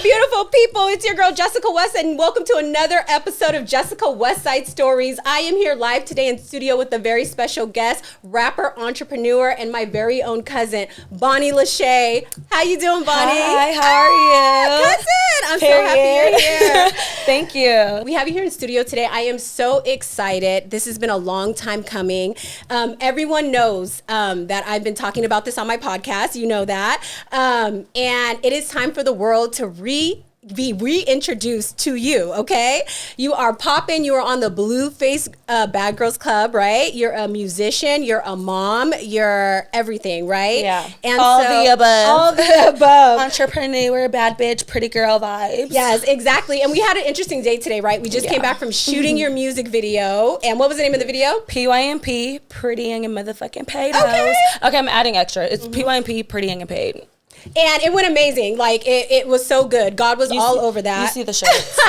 beautiful people? It's your girl, Jessica West, and welcome to another episode of Jessica West Side Stories. I am here live today in studio with a very special guest, rapper, entrepreneur, and my very own cousin, Bonnie Lashay. How you doing, Bonnie? Hi, how are you? Cousin, I'm so happy you're here. Thank you. We have you here in studio today. I am so excited. This has been a long time coming. Everyone knows that I've been talking about this on my podcast. You know that. And it is time for the world to be reintroduced to you, okay? You are popping. You are on the Blueface Bad Girls Club, right? You're a musician. You're a mom. You're everything, right? Yeah. And all the above. All the above. Entrepreneur, bad bitch, pretty girl vibes. Yes, exactly. And we had an interesting day today, right? We just came back from shooting your music video. And what was the name of the video? PYMP, Pretty Young and Motherfucking Paid. Okay, I'm adding extra. It's PYMP, Pretty Young and Paid. And it went amazing. Like, it was so good. God was all over that. You see the shirts.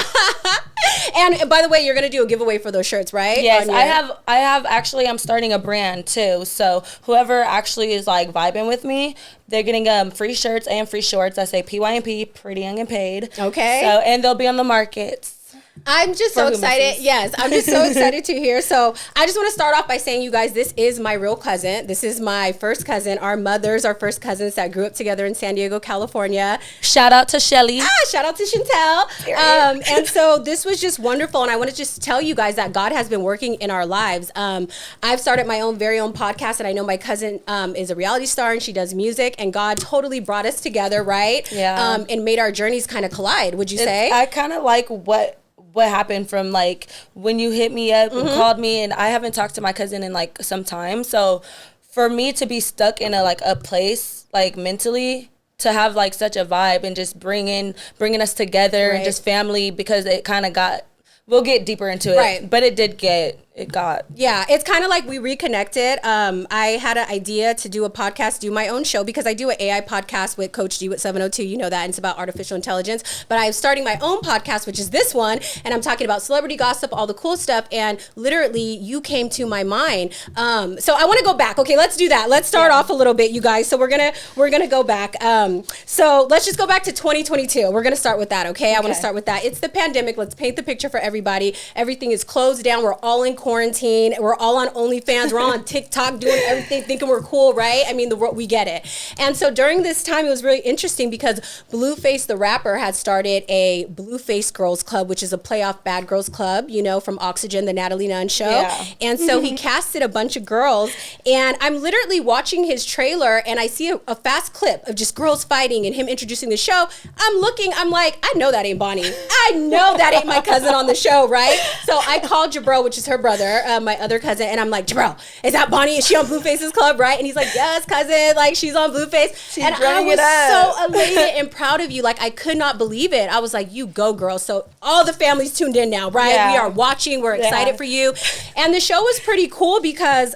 And by the way, you're going to do a giveaway for those shirts, right? Yes, I have actually, I'm starting a brand too. So whoever actually is like vibing with me, they're getting free shirts and free shorts. I say PYMP, Pretty Young and Paid. Okay. So, and they'll be on the markets. I'm just so excited. Yes, I'm just so excited to hear. So I just want to start off by saying, you guys, this is my real cousin. This is my first cousin. Our mothers are first cousins that grew up together in San Diego, California. Shout out to Shelly. Shout out to Chantel. And so this was just wonderful. And I want to just tell you guys that God has been working in our lives. I've started my own very own podcast, and I know my cousin is a reality star and she does music, and God totally brought us together, right? Yeah. And made our journeys kind of collide, would you say? I kind of like what happened from like when you hit me up and called me, and I haven't talked to my cousin in like some time. So for me to be stuck in a place like mentally, to have like such a vibe and just bringing us together and just family, because it kind of we'll get deeper into it. Right. But yeah, it's kind of like we reconnected. I had an idea to do a podcast, do my own show, because I do an AI podcast with Coach D with 702. You know that, and it's about artificial intelligence. But I'm starting my own podcast, which is this one, and I'm talking about celebrity gossip, all the cool stuff. And literally, you came to my mind. So I want to go back. Okay, let's do that. Let's start off a little bit, you guys. So we're gonna go back. So let's just go back to 2022. We're gonna start with that. Okay, I want to start with that. It's the pandemic. Let's paint the picture for everybody. Everything is closed down. We're all in quarantine. We're all on OnlyFans. We're all on TikTok doing everything, thinking we're cool, right? I mean, we get it. And so during this time, it was really interesting because Blueface, the rapper, had started a Blueface Girls Club, which is a playoff Bad Girls Club, you know, from Oxygen, the Natalie Nunn show. Yeah. And so he casted a bunch of girls, and I'm literally watching his trailer, and I see a fast clip of just girls fighting and him introducing the show. I'm like, I know that ain't Bonnie. I know that ain't my cousin on the show, right? So I called Jabril, which is her brother, my other cousin, and I'm like, Jabril, is that Bonnie? Is she on Blueface's club, right? And he's like, yes, cousin, like she's on Blueface. And I was so elated and proud of you. Like, I could not believe it. I was like, you go, girl. So all the family's tuned in now, right? Yeah. We are watching. We're excited for you. And the show was pretty cool because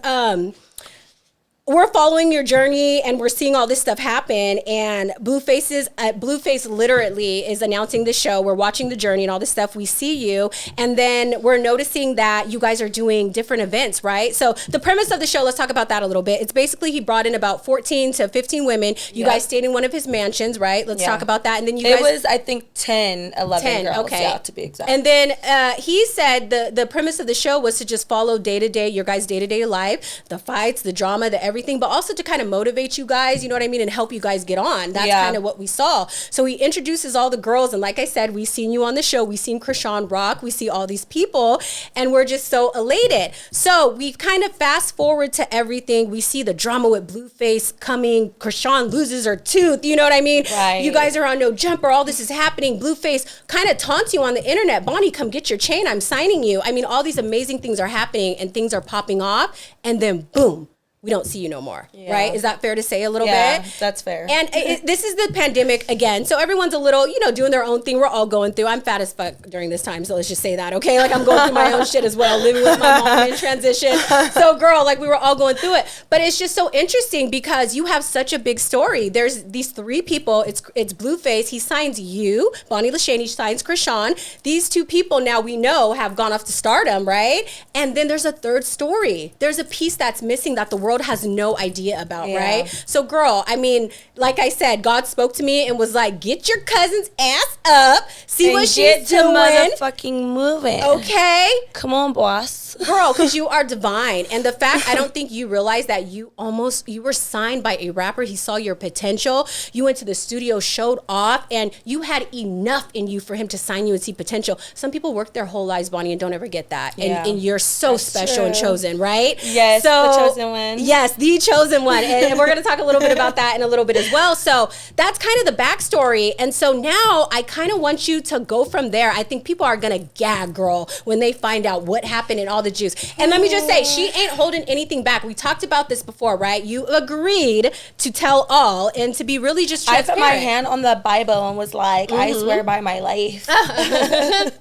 we're following your journey and we're seeing all this stuff happen, and Blueface literally is announcing the show. We're watching the journey and all this stuff. We see you, and then we're noticing that you guys are doing different events, right? So the premise of the show, let's talk about that a little bit. It's basically he brought in about 14 to 15 women. You guys stayed in one of his mansions, right? Let's talk about that. And then it was, I think, 10, 11 girls, okay, to be exact. And then he said the premise of the show was to just follow day-to-day, your guys' day-to-day life, the fights, the drama, the everything, but also to kind of motivate you guys, you know what I mean, and help you guys get on. That's kind of what we saw. So he introduces all the girls, and like I said, we've seen you on the show. We've seen Krishan rock. We see all these people, and we're just so elated. So we've kind of fast forward to everything. We see the drama with Blueface coming. Krishan loses her tooth, you know what I mean? Right. You guys are on No Jumper. All this is happening. Blueface kind of taunts you on the internet. Bonnie, come get your chain. I'm signing you. I mean, all these amazing things are happening, and things are popping off, and then boom, we don't see you no more, right? Is that fair to say a little bit? Yeah, that's fair. And this is the pandemic again, so everyone's a little, doing their own thing. We're all going through. I'm fat as fuck during this time, so let's just say that, okay? Like, I'm going through my own shit as well, living with my mom in transition. So, girl, like, we were all going through it. But it's just so interesting because you have such a big story. There's these three people. It's Blueface. He signs you, Bonnie Lashay. He signs Krishan. These two people now we know have gone off to stardom, right? And then there's a third story. There's a piece that's missing that the world world has no idea about, right? So, girl, I mean, like I said, God spoke to me and was like, get your cousin's ass up, see and what she's doing. Motherfucking moving. Okay? Come on, boss. Girl, because you are divine. And the fact, I don't think you realize that you were signed by a rapper. He saw your potential. You went to the studio, showed off, and you had enough in you for him to sign you and see potential. Some people work their whole lives, Bonnie, and don't ever get that. And you're so That's special true. And chosen, right? Yes, so, the chosen one. Yes, the chosen one. And we're going to talk a little bit about that in a little bit as well. So that's kind of the backstory. And so now I kind of want you to go from there. I think people are going to gag, girl, when they find out what happened and all the juice. And let me just say, she ain't holding anything back. We talked about this before, right? You agreed to tell all and to be really just transparent. I put my hand on the Bible and was like, I swear by my life. And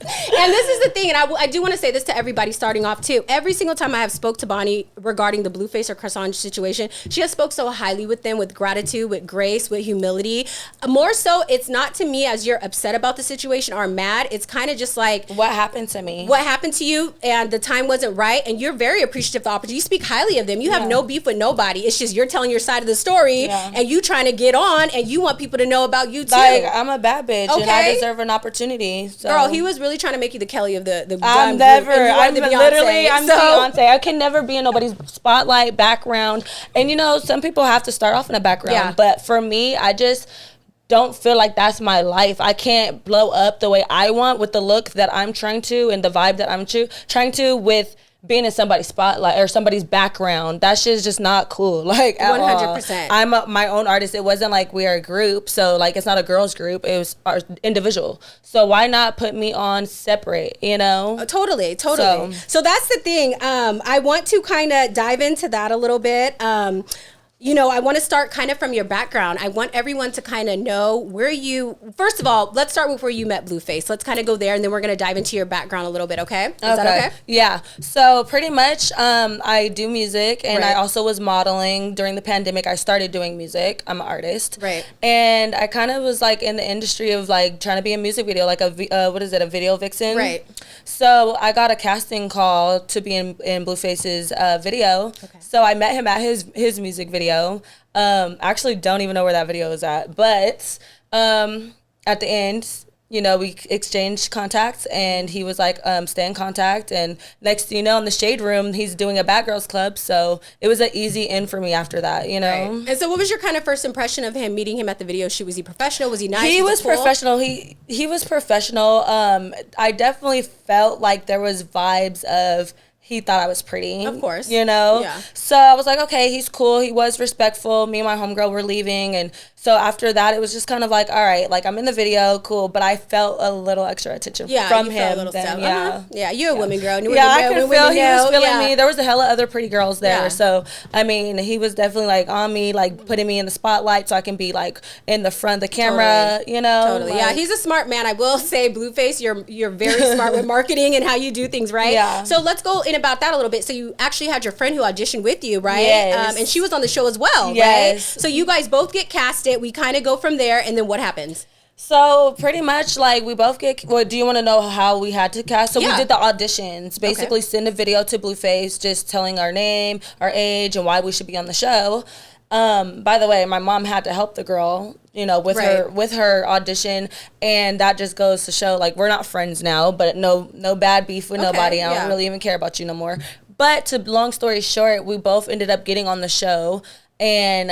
this is the thing, and I do want to say this to everybody starting off too. Every single time I have spoke to Bonnie regarding the Blueface or Croissant situation, she has spoke so highly with them, with gratitude, with grace, with humility. More so, it's not to me as you're upset about the situation or mad. It's kind of just like, what happened to me? What happened to you, and the time wasn't right, and you're very appreciative of the opportunity. You speak highly of them. You have no beef with nobody. It's just you're telling your side of the story, and you trying to get on, and you want people to know about you too. Like, I'm a bad bitch, and I deserve an opportunity. So. Girl, he was really trying to make you the Kelly of the I'm never. I'm Beyonce. I'm Beyonce. I can never be in nobody's spotlight, background. And you know, some people have to start off in a background, but for me, I just don't feel like that's my life. I can't blow up the way I want with the look that I'm trying to and the vibe that I'm trying to with being in somebody's spotlight or somebody's background. That shit's just not cool. Like, 100%. I'm my own artist. It wasn't like we are a group. So, like, it's not a girls group. It was our individual. So why not put me on separate, you know? Totally. So that's the thing. I want to kind of dive into that a little bit. You know, I want to start kind of from your background. I want everyone to kind of know where you, first of all, let's start with where you met Blueface. Let's kind of go there, and then we're going to dive into your background a little bit, okay? Is that okay? Yeah. So pretty much I do music, and I also was modeling during the pandemic. I started doing music. I'm an artist. Right. And I kind of was like in the industry of like trying to be a music video, like a video vixen. Right. So I got a casting call to be in Blueface's video. Okay. So I met him at his music video. Actually don't even know where that video is at, but at the end, you know, we exchanged contacts, and he was like, stay in contact, and next thing you know, in the Shade Room, he's doing a Bad Girls Club, so it was an easy in for me after that, you know? Right. And so what was your kind of first impression of him, meeting him at the video shoot? Was he professional? Was he nice? He was professional. He was professional. I definitely felt like there was vibes of, he thought I was pretty. Of course. You know? Yeah. So I was like, okay, he's cool. He was respectful. Me and my homegirl were leaving. And so after that, it was just kind of like, all right, like I'm in the video, cool. But I felt a little extra attention from him. Yeah, you're a woman girl. I could feel he was feeling me. There was a hella other pretty girls there. Yeah. So, I mean, he was definitely like on me, like putting me in the spotlight so I can be like in the front of the camera, you know? Totally. Like, yeah, he's a smart man. I will say, Blueface, you're very smart with marketing and how you do things, right? Yeah. So let's go in about that a little bit. So you actually had your friend who auditioned with you, right? Yes. And she was on the show as well, right? So you guys both get casted. We kind of go from there, and then what happens? So pretty much like we both get, well, do you want to know how we had to cast? So we did the auditions, basically send a video to Blueface, just telling our name, our age, and why we should be on the show. By the way, my mom had to help the girl, you know, with her audition, and that just goes to show, like, we're not friends now, but no bad beef with nobody. I don't really even care about you no more. But to long story short, we both ended up getting on the show, and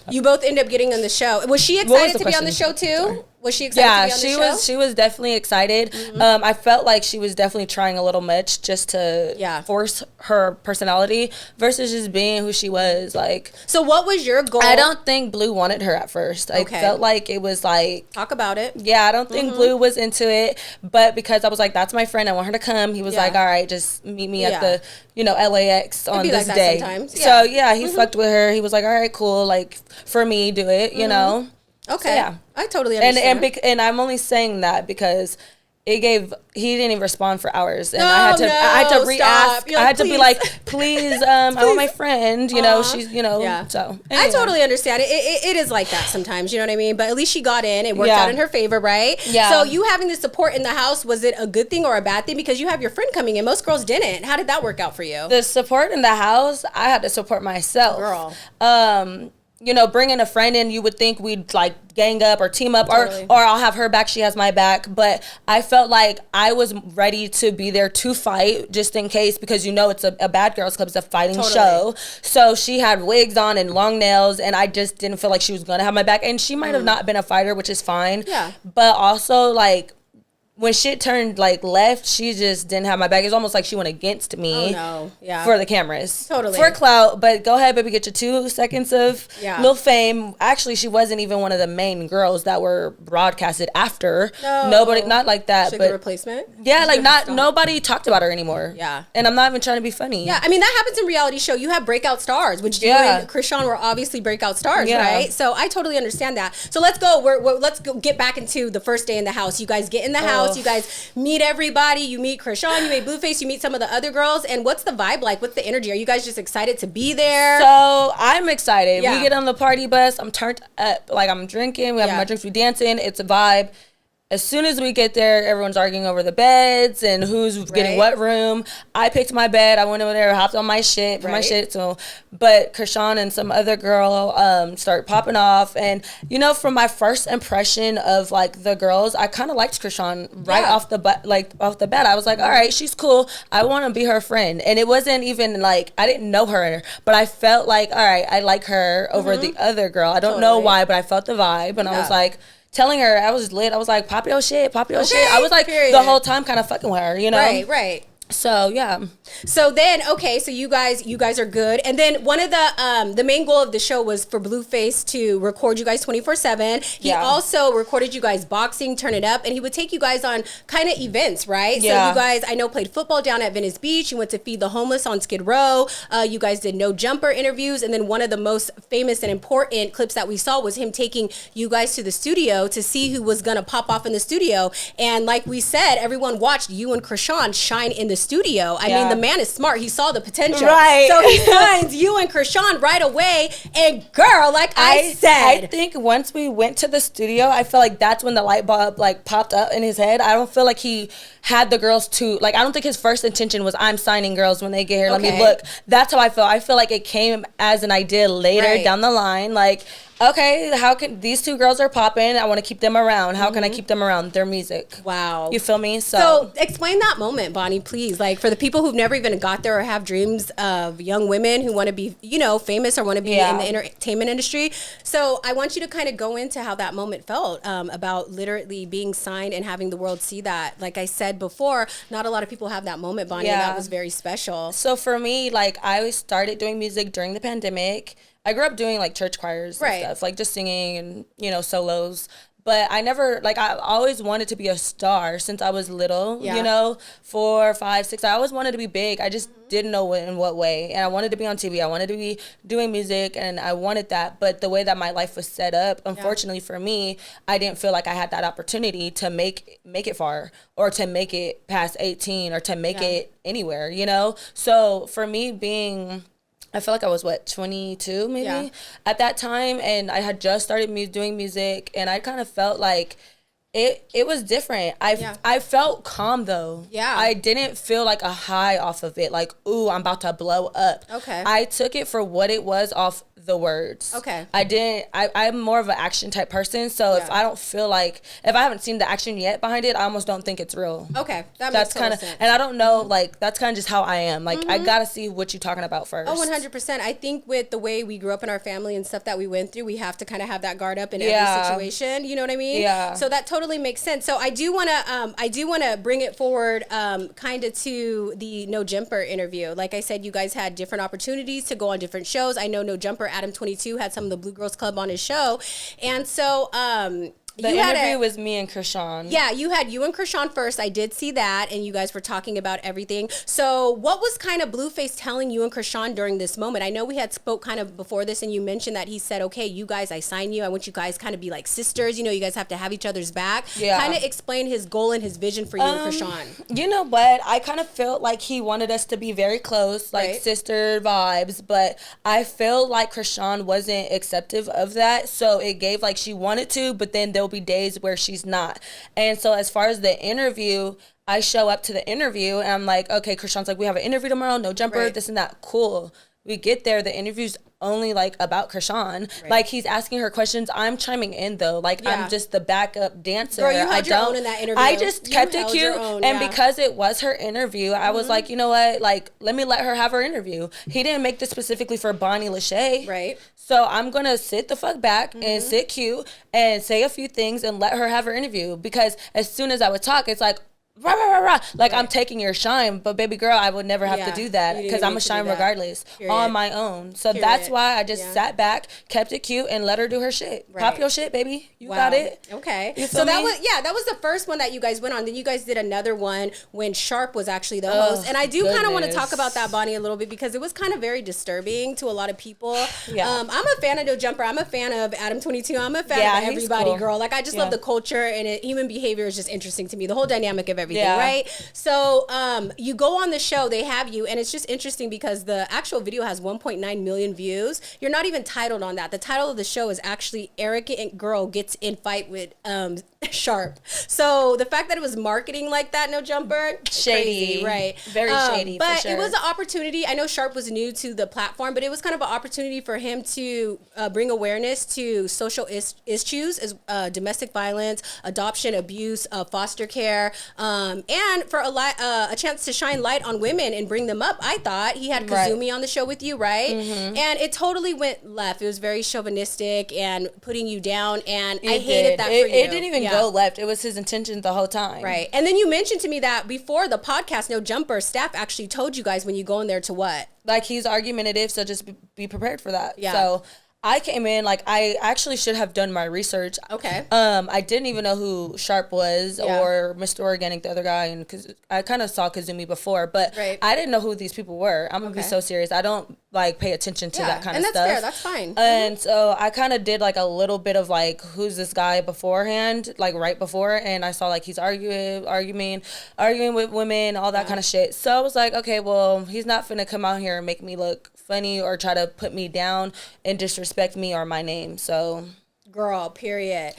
You both end up getting on the show. Was she excited to be on the show too? Sorry. Was she excited to be on the show? Yeah, she was definitely excited. Mm-hmm. I felt like she was definitely trying a little much just to force her personality versus just being who she was. Like, so what was your goal? I don't think Blue wanted her at first. I felt like it was like, talk about it. Yeah, I don't think Blue was into it, but because I was like, that's my friend, I want her to come. He was like, all right, just meet me at the, you know, LAX on this day. Sometimes. Yeah. So yeah, he fucked with her. He was like, all right, cool. Like, for me, do it, you know. Okay. So, yeah. I totally understand. And I'm only saying that because he didn't even respond for hours, and No, I had to re-ask. stop. I had to be like, please. please, I want my friend. You know, she's, you know, Yeah. so. I Anyway. totally understand it. It is like that sometimes, you know what I mean? But at least she got in. It worked Yeah. out in her favor, right? Yeah. So you having the support in the house, was it a good thing or a bad thing? Because you have your friend coming in. Most girls didn't. How did that work out for you? The support in the house, I had to support myself. Girl. You know, bringing a friend in, you would think we'd like gang up or team up, Totally. or I'll have her back, she has my back. But I felt like I was ready to be there to fight just in case, because you know it's a bad girls club, it's a fighting show. So she had wigs on and long nails, and I just didn't feel like she was gonna have my back. And she might have not been a fighter, which is fine. Yeah. But also like, when shit turned like left, she just didn't have my back. It's almost like she went against me. Oh, no. Yeah. For the cameras. Totally. For clout. But go ahead, baby, get your 2 seconds of little fame. Actually, she wasn't even one of the main girls that were broadcasted after. No. Nobody, not like that. She's but the replacement? yeah, like nobody talked about her anymore. Yeah. And I'm not even trying to be funny. Yeah, I mean, that happens in reality show. You have breakout stars, which you and Krishan were obviously breakout stars, right? So I totally understand that. So let's go. Let's go get back into the first day in the house. You guys get in the house. You guys meet everybody. You meet Krishan, you meet Blueface, you meet some of the other girls. And what's the vibe like? What's the energy? Are you guys just excited to be there? So I'm excited. Yeah. We get on the party bus. I'm turned up. Like, I'm drinking. We have my drinks. We dancing. It's a vibe. As soon as we get there, everyone's arguing over the beds and who's getting what room. I picked my bed. I went over there, hopped on my shit, put my shit. So, but Krishan and some other girl start popping off. And, you know, from my first impression of, like, the girls, I kind of liked Krishan right off the bat. I was like, all right, she's cool. I want to be her friend. And it wasn't even, like, I didn't know her. But I felt like, all right, I like her over the other girl. I don't know why, but I felt the vibe. And I was like, telling her, I was lit. I was like, pop your shit, pop your shit. I was like, the whole time kind of fucking with her, you know? Right. So yeah. So then, okay, so you guys are good. And then one of the main goal of the show was for Blueface to record you guys 24/7. He also recorded you guys boxing, turn it up, and he would take you guys on kind of events, right? Yeah. So you guys, I know, played football down at Venice Beach. You went to feed the homeless on Skid Row. You guys did no jumper interviews, and then one of the most famous and important clips that we saw was him taking you guys to the studio to see who was gonna pop off in the studio. And like we said, everyone watched you and Krishan shine in the studio. I mean, the man is smart. He saw the potential. Right. So he signs you and Krishan right away. And girl, like I said. I think once we went to the studio, I feel like that's when the light bulb like popped up in his head. I don't feel like he had the girls to, like, I don't think his first intention was, I'm signing girls when they get here. Let me look. That's how I feel. I feel like it came as an idea later down the line. Like, okay, how can these 2 girls are popping? I want to keep them around. How can I keep them around? Their music. Wow. You feel me? So explain that moment, Bonnie, please. Like, for the people who've never even got there or have dreams of young women who want to be, you know, famous or want to be in the entertainment industry. So I want you to kind of go into how that moment felt about literally being signed and having the world see that. Like I said before, not a lot of people have that moment, Bonnie, and that was very special. So for me, like, I started doing music during the pandemic. I grew up doing like church choirs and stuff, like just singing and, you know, solos. But I never, like, I always wanted to be a star since I was little, you know, 4, 5, 6. I always wanted to be big. I just didn't know in what way. And I wanted to be on TV. I wanted to be doing music, and I wanted that. But the way that my life was set up, unfortunately for me, I didn't feel like I had that opportunity to make it far, or to make it past 18, or to make it anywhere, you know? So for me being, I feel like I was, 22 maybe at that time, and I had just started doing music, and I kind of felt like it was different. I felt calm though. Yeah. I didn't feel like a high off of it, like, ooh, I'm about to blow up. Okay. I took it for what it was off the words. Okay. I'm more of an action type person, so if I don't feel like, if I haven't seen the action yet behind it, I almost don't think it's real. Okay. That's kind of sense. And I don't know, like, that's kind of just how I am. Like, I gotta see what you're talking about first. Oh, 100%. I think with the way we grew up in our family and stuff that we went through, we have to kind of have that guard up in every situation. You know what I mean? Yeah. So that totally makes sense. So I do want to bring it forward kind of to the No Jumper interview. Like I said, you guys had different opportunities to go on different shows. I know No Jumper, Adam 22 had some of the Blue Girls Club on his show. And so The interview was me and Krishan. Yeah, you and Krishan first. I did see that, and you guys were talking about everything. So what was kind of Blueface telling you and Krishan during this moment? I know we had spoke kind of before this, and you mentioned that he said, okay, you guys, I sign you. I want you guys kind of be like sisters. You know, you guys have to have each other's back. Yeah. Kind of explain his goal and his vision for you and Krishan. You know what? I kind of felt like he wanted us to be very close, like sister vibes, but I feel like Krishan wasn't acceptive of that. So it gave like she wanted to, but then there'll be days where she's not. And so as far as the interview, I show up to the interview and I'm like, okay, Krishan's like, we have an interview tomorrow, no jumper, this and that. Cool. We get there, the interview's only like about Krishan. Like he's asking her questions. I'm chiming in though. Like I'm just the backup dancer. Girl, you held your own in that interview. I just kept it cute. And because it was her interview, I was like, you know what? Like, let me let her have her interview. He didn't make this specifically for Bonnie Lashay. Right. So I'm going to sit the fuck back and sit cute and say a few things and let her have her interview. Because as soon as I would talk, it's like, rah, rah, rah, rah. Like I'm taking your shine, but baby girl, I would never have to do that because I'm a shine regardless on my own. So that's why I just sat back, kept it cute, and let her do her shit. Pop your shit, baby. You got it. Okay. So that was the first one that you guys went on. Then you guys did another one when Sharp was actually the host, and I do kind of want to talk about that, Bonnie, a little bit because it was kind of very disturbing to a lot of people. I'm a fan of No Jumper. I'm a fan of Adam 22. I'm a fan of everybody, girl. Like I just love the culture and human behavior is just interesting to me. The whole dynamic of everything, right? So you go on the show, they have you, and it's just interesting because the actual video has 1.9 million views. You're not even titled on that. The title of the show is actually Arrogant Girl Gets in Fight with Sharp. So the fact that it was marketing like that, No Jumper, shady, crazy, right? Very shady, but for sure. It was an opportunity. I know Sharp was new to the platform, but it was kind of an opportunity for him to bring awareness to social issues as domestic violence, adoption, abuse, foster care, and for a chance to shine light on women and bring them up. I thought he had Kazumi on the show with you, right? And it totally went left. It was very chauvinistic and putting you down, and I hated that for you. It didn't even go left. It was his intention the whole time. Right. And then you mentioned to me that before the podcast, No Jumper staff actually told you guys when you go in there to what? Like he's argumentative, so just be prepared for that. Yeah. So I came in, like, I actually should have done my research. Okay. I didn't even know who Sharp was or Mr. Organic, the other guy, and cause I kind of saw Kazumi before, but I didn't know who these people were. I'm gonna be so serious. I don't like pay attention to that kind of stuff. And that's fair. That's fine. And so I kind of did like a little bit of like, who's this guy beforehand, like right before, and I saw like he's arguing with women, all that kind of shit. So I was like, okay, well, he's not finna come out here and make me look funny or try to put me down and disrespect me or my name. So girl, period.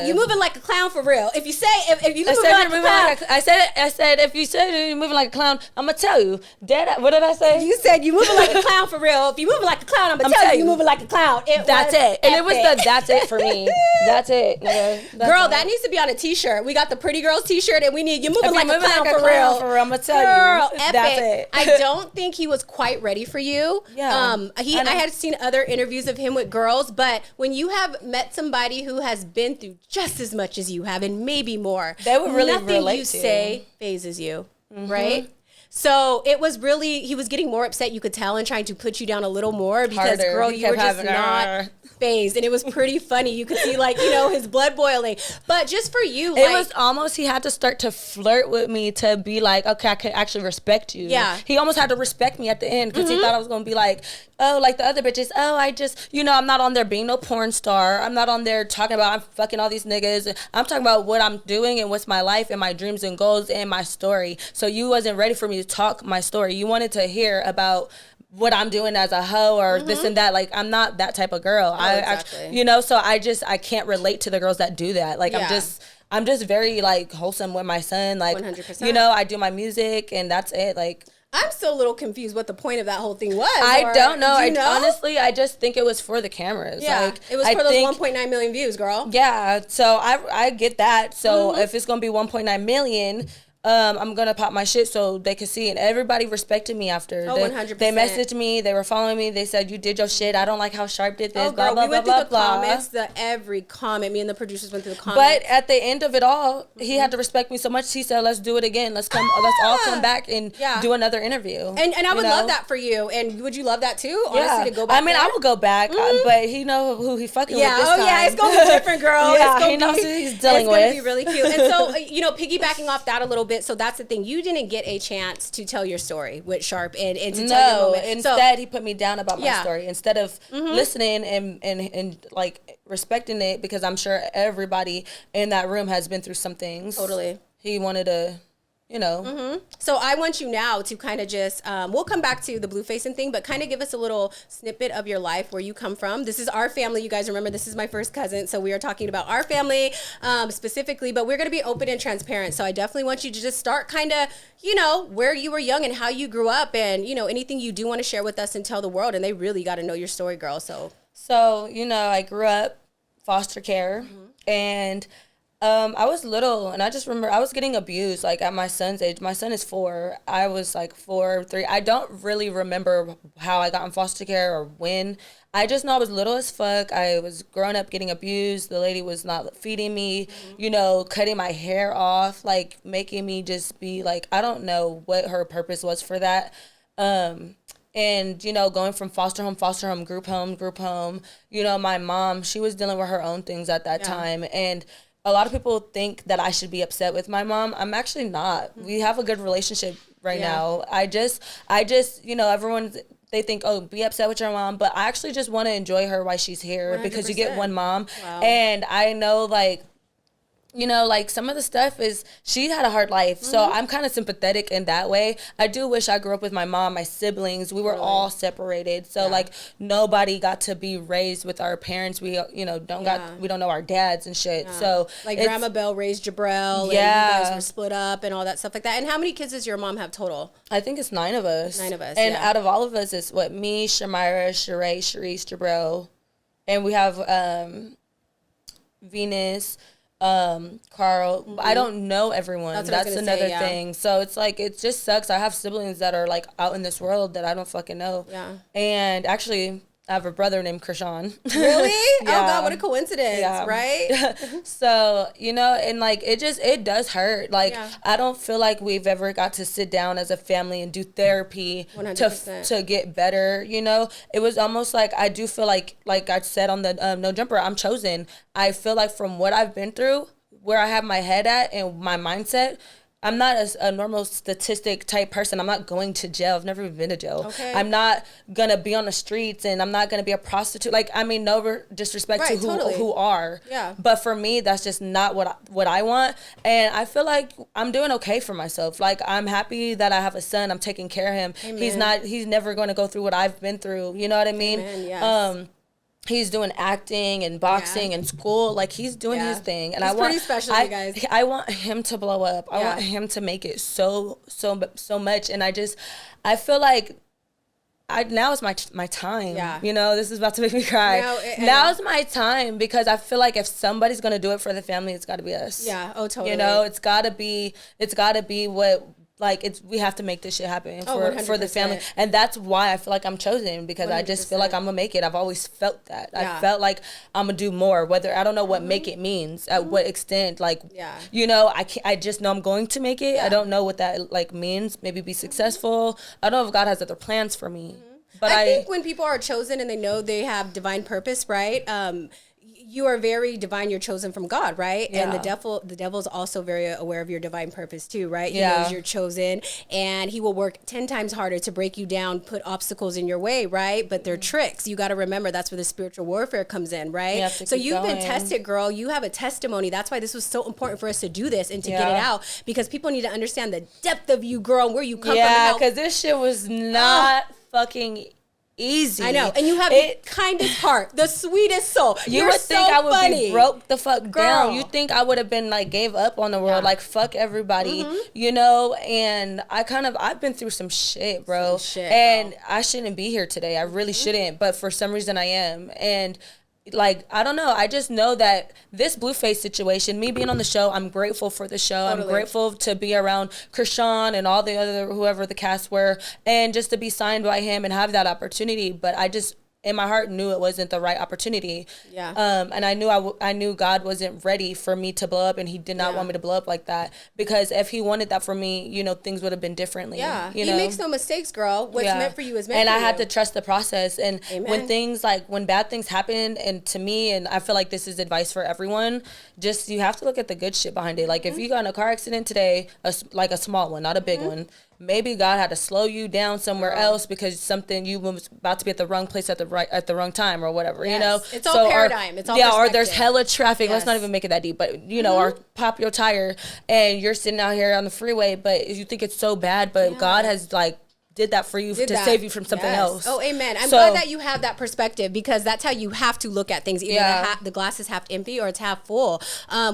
You moving like a clown for real. If you say if you moving like a clown, I said if you said you're moving like a clown, I'm gonna tell you. What did I say? You said you moving like a clown for real. If you moving like a clown, I'm gonna tell you moving like a clown. That's it. And it was that's it for me. That's it. Girl, that needs to be on a t-shirt. We got the Pretty Girls t-shirt, and we need you moving like a clown for real. I'm gonna tell you. Epic. That's it. I don't think he was quite ready for you. Yeah. I had seen other interviews of him with girls, but when you have met somebody who has been through just as much as you have and maybe more, they would really nothing relate you say phases you, right? So it was really, he was getting more upset, you could tell, and trying to put you down a little more because, girl, you were just not phased. And it was pretty funny. You could see, like, his blood boiling. But just for you, it was almost, he had to start to flirt with me to be like, okay, I can actually respect you. Yeah. He almost had to respect me at the end because he thought I was going to be like, oh, like the other bitches, oh, I just, I'm not on there being no porn star. I'm not on there talking about I'm fucking all these niggas. I'm talking about what I'm doing and what's my life and my dreams and goals and my story. So you wasn't ready for me to talk my story. You wanted to hear about what I'm doing as a hoe or this and that. Like, I'm not that type of girl. Exactly. So I can't relate to the girls that do that. Like, I'm just very, like, wholesome with my son. Like, 100%. I do my music and that's it. Like, I'm still a little confused what the point of that whole thing was. I don't know. Honestly, I just think it was for the cameras. Yeah, like, it was for those 1.9 million views, girl. Yeah, so I get that. So if it's going to be 1.9 million, I'm gonna pop my shit so they could see. And everybody respected me after. Oh, 100%. They messaged me. They were following me. They said, you did your shit. I don't like how Sharp did this. Oh, girl, we went through the comments. Every comment. Me and the producers went through the comments. But at the end of it all, he had to respect me so much. He said, let's do it again. Let's all come back and do another interview. And I would love that for you. And would you love that too? Honestly, to go back. I mean, I would go back, but he know who he fucking with this time. Yeah, it's gonna be different, girl. Yeah, he knows who he's dealing with. It's gonna be really cute. And so, piggybacking off that a little bit. So that's the thing. You didn't get a chance to tell your story with Sharp and to tell your moment. Instead he put me down about my story instead of listening and like respecting it, because I'm sure everybody in that room has been through some things. Totally. He wanted to, So I want you now to kind of just, we'll come back to the Blueface and thing, but kind of give us a little snippet of your life, where you come from. This is our family. You guys remember, this is my first cousin. So we are talking about our family specifically, but we're going to be open and transparent. So I definitely want you to just start kind of, where you were young and how you grew up, and, anything you do want to share with us and tell the world. And they really got to know your story, girl. So I grew up foster care, and I was little, and I just remember I was getting abused, like, at my son's age. My son is 4. I was, like, 4, 3. I don't really remember how I got in foster care or when. I just know I was little as fuck. I was growing up getting abused. The lady was not feeding me, cutting my hair off, like, making me just be, like, I don't know what her purpose was for that. And, going from foster home, group home, my mom, she was dealing with her own things at that time. And a lot of people think that I should be upset with my mom. I'm actually not. We have a good relationship right now. I just, everyone, they think, oh, be upset with your mom. But I actually just want to enjoy her while she's here 100%. Because you get one mom. Wow. And I know, like, some of the stuff is, she had a hard life. So I'm kind of sympathetic in that way. I do wish I grew up with my mom, my siblings. We were all separated. So nobody got to be raised with our parents. We, we don't know our dads and shit. Yeah. So like Grandma Belle raised Jabril. And you guys were split up and all that stuff like that. And how many kids does your mom have total? I think it's 9 of us. 9 of us. And out of all of us, it's me, Shamira, Sheree, Sharice, Jabril. And we have Venus, Carl. I don't know everyone. That's another thing. So it's like, it just sucks. I have siblings that are like out in this world that I don't fucking know. Yeah. And actually, I have a brother named Krishan. Really? Yeah. Oh God, what a coincidence, right? So, and like, it does hurt. Like, I don't feel like we've ever got to sit down as a family and do therapy 100%. to get better. It was almost like, I do feel like I said on the No Jumper, I'm chosen. I feel like from what I've been through, where I have my head at and my mindset, I'm not a normal statistic type person. I'm not going to jail. I've never even been to jail. Okay. I'm not going to be on the streets, and I'm not going to be a prostitute. Like, I mean, no disrespect to who are. Yeah. But for me, that's just not what I want. And I feel like I'm doing okay for myself. Like, I'm happy that I have a son. I'm taking care of him. Amen. He's never going to go through what I've been through. You know what I mean? Amen, yes. He's doing acting and boxing and school. Like, he's doing his thing. And he's pretty special, you guys. I want him to blow up. I want him to make it so much. And I feel like now is my time. Yeah. This is about to make me cry. Now is my time, because I feel like if somebody's going to do it for the family, it's got to be us. Yeah. Oh, totally. It's got to be what, like, we have to make this shit happen for the family. And that's why I feel like I'm chosen, because 100%. I just feel like I'm going to make it. I've always felt that. Yeah. I felt like I'm going to do more, whether, I don't know what make it means, at what extent, like, I just know I'm going to make it. I don't know what that, like, means. Maybe be successful. I don't know if God has other plans for me. But I think when people are chosen and they know they have divine purpose, right? You are very divine. You're chosen from God, right? Yeah. And the devil's also very aware of your divine purpose too, right? He knows you're chosen, and he will work 10 times harder to break you down, put obstacles in your way, right? But they're tricks. You got to remember, that's where the spiritual warfare comes in, right? So you've been tested, girl. You have a testimony. That's why this was so important for us to do this and to get it out, because people need to understand the depth of you, girl, and where you come from. Yeah, because this shit was not fucking easy. I know. And you have the kindest heart, the sweetest soul. You would think I would be broke the fuck down. You think I would have been like, gave up on the world, like, fuck everybody, and I've been through some shit, bro. I shouldn't be here today. I really shouldn't. But for some reason I am. And like, I don't know. I just know that this Blueface situation, me being on the show, I'm grateful for the show. Totally. I'm grateful to be around Krishan and all the other, whoever the cast were, and just to be signed by him and have that opportunity. But I just, in my heart, knew it wasn't the right opportunity. Yeah. And I knew I knew God wasn't ready for me to blow up, and he did not want me to blow up like that. Because if he wanted that for me, you know, things would have been differently. Yeah. You he know? makes no mistakes, girl. What's meant for you is meant and for you. And I had to trust the process. And Amen. when things like, when bad things happen, and to me, and I feel like this is advice for everyone, just, you have to look at the good shit behind it. Like, if you got in a car accident today, like a small one, not a big one, maybe God had to slow you down somewhere else because something, you was about to be at the wrong place at the wrong time or whatever. You know, it's all paradigm. It's all perspective. Or there's hella traffic. Let's not even make it that deep, but you know, or pop your tire and you're sitting out here on the freeway, but you think it's so bad, but God has like did that for you to save you from something else. Oh, amen. I'm glad that you have that perspective, because that's how you have to look at things. Either the glass is half empty or it's half full.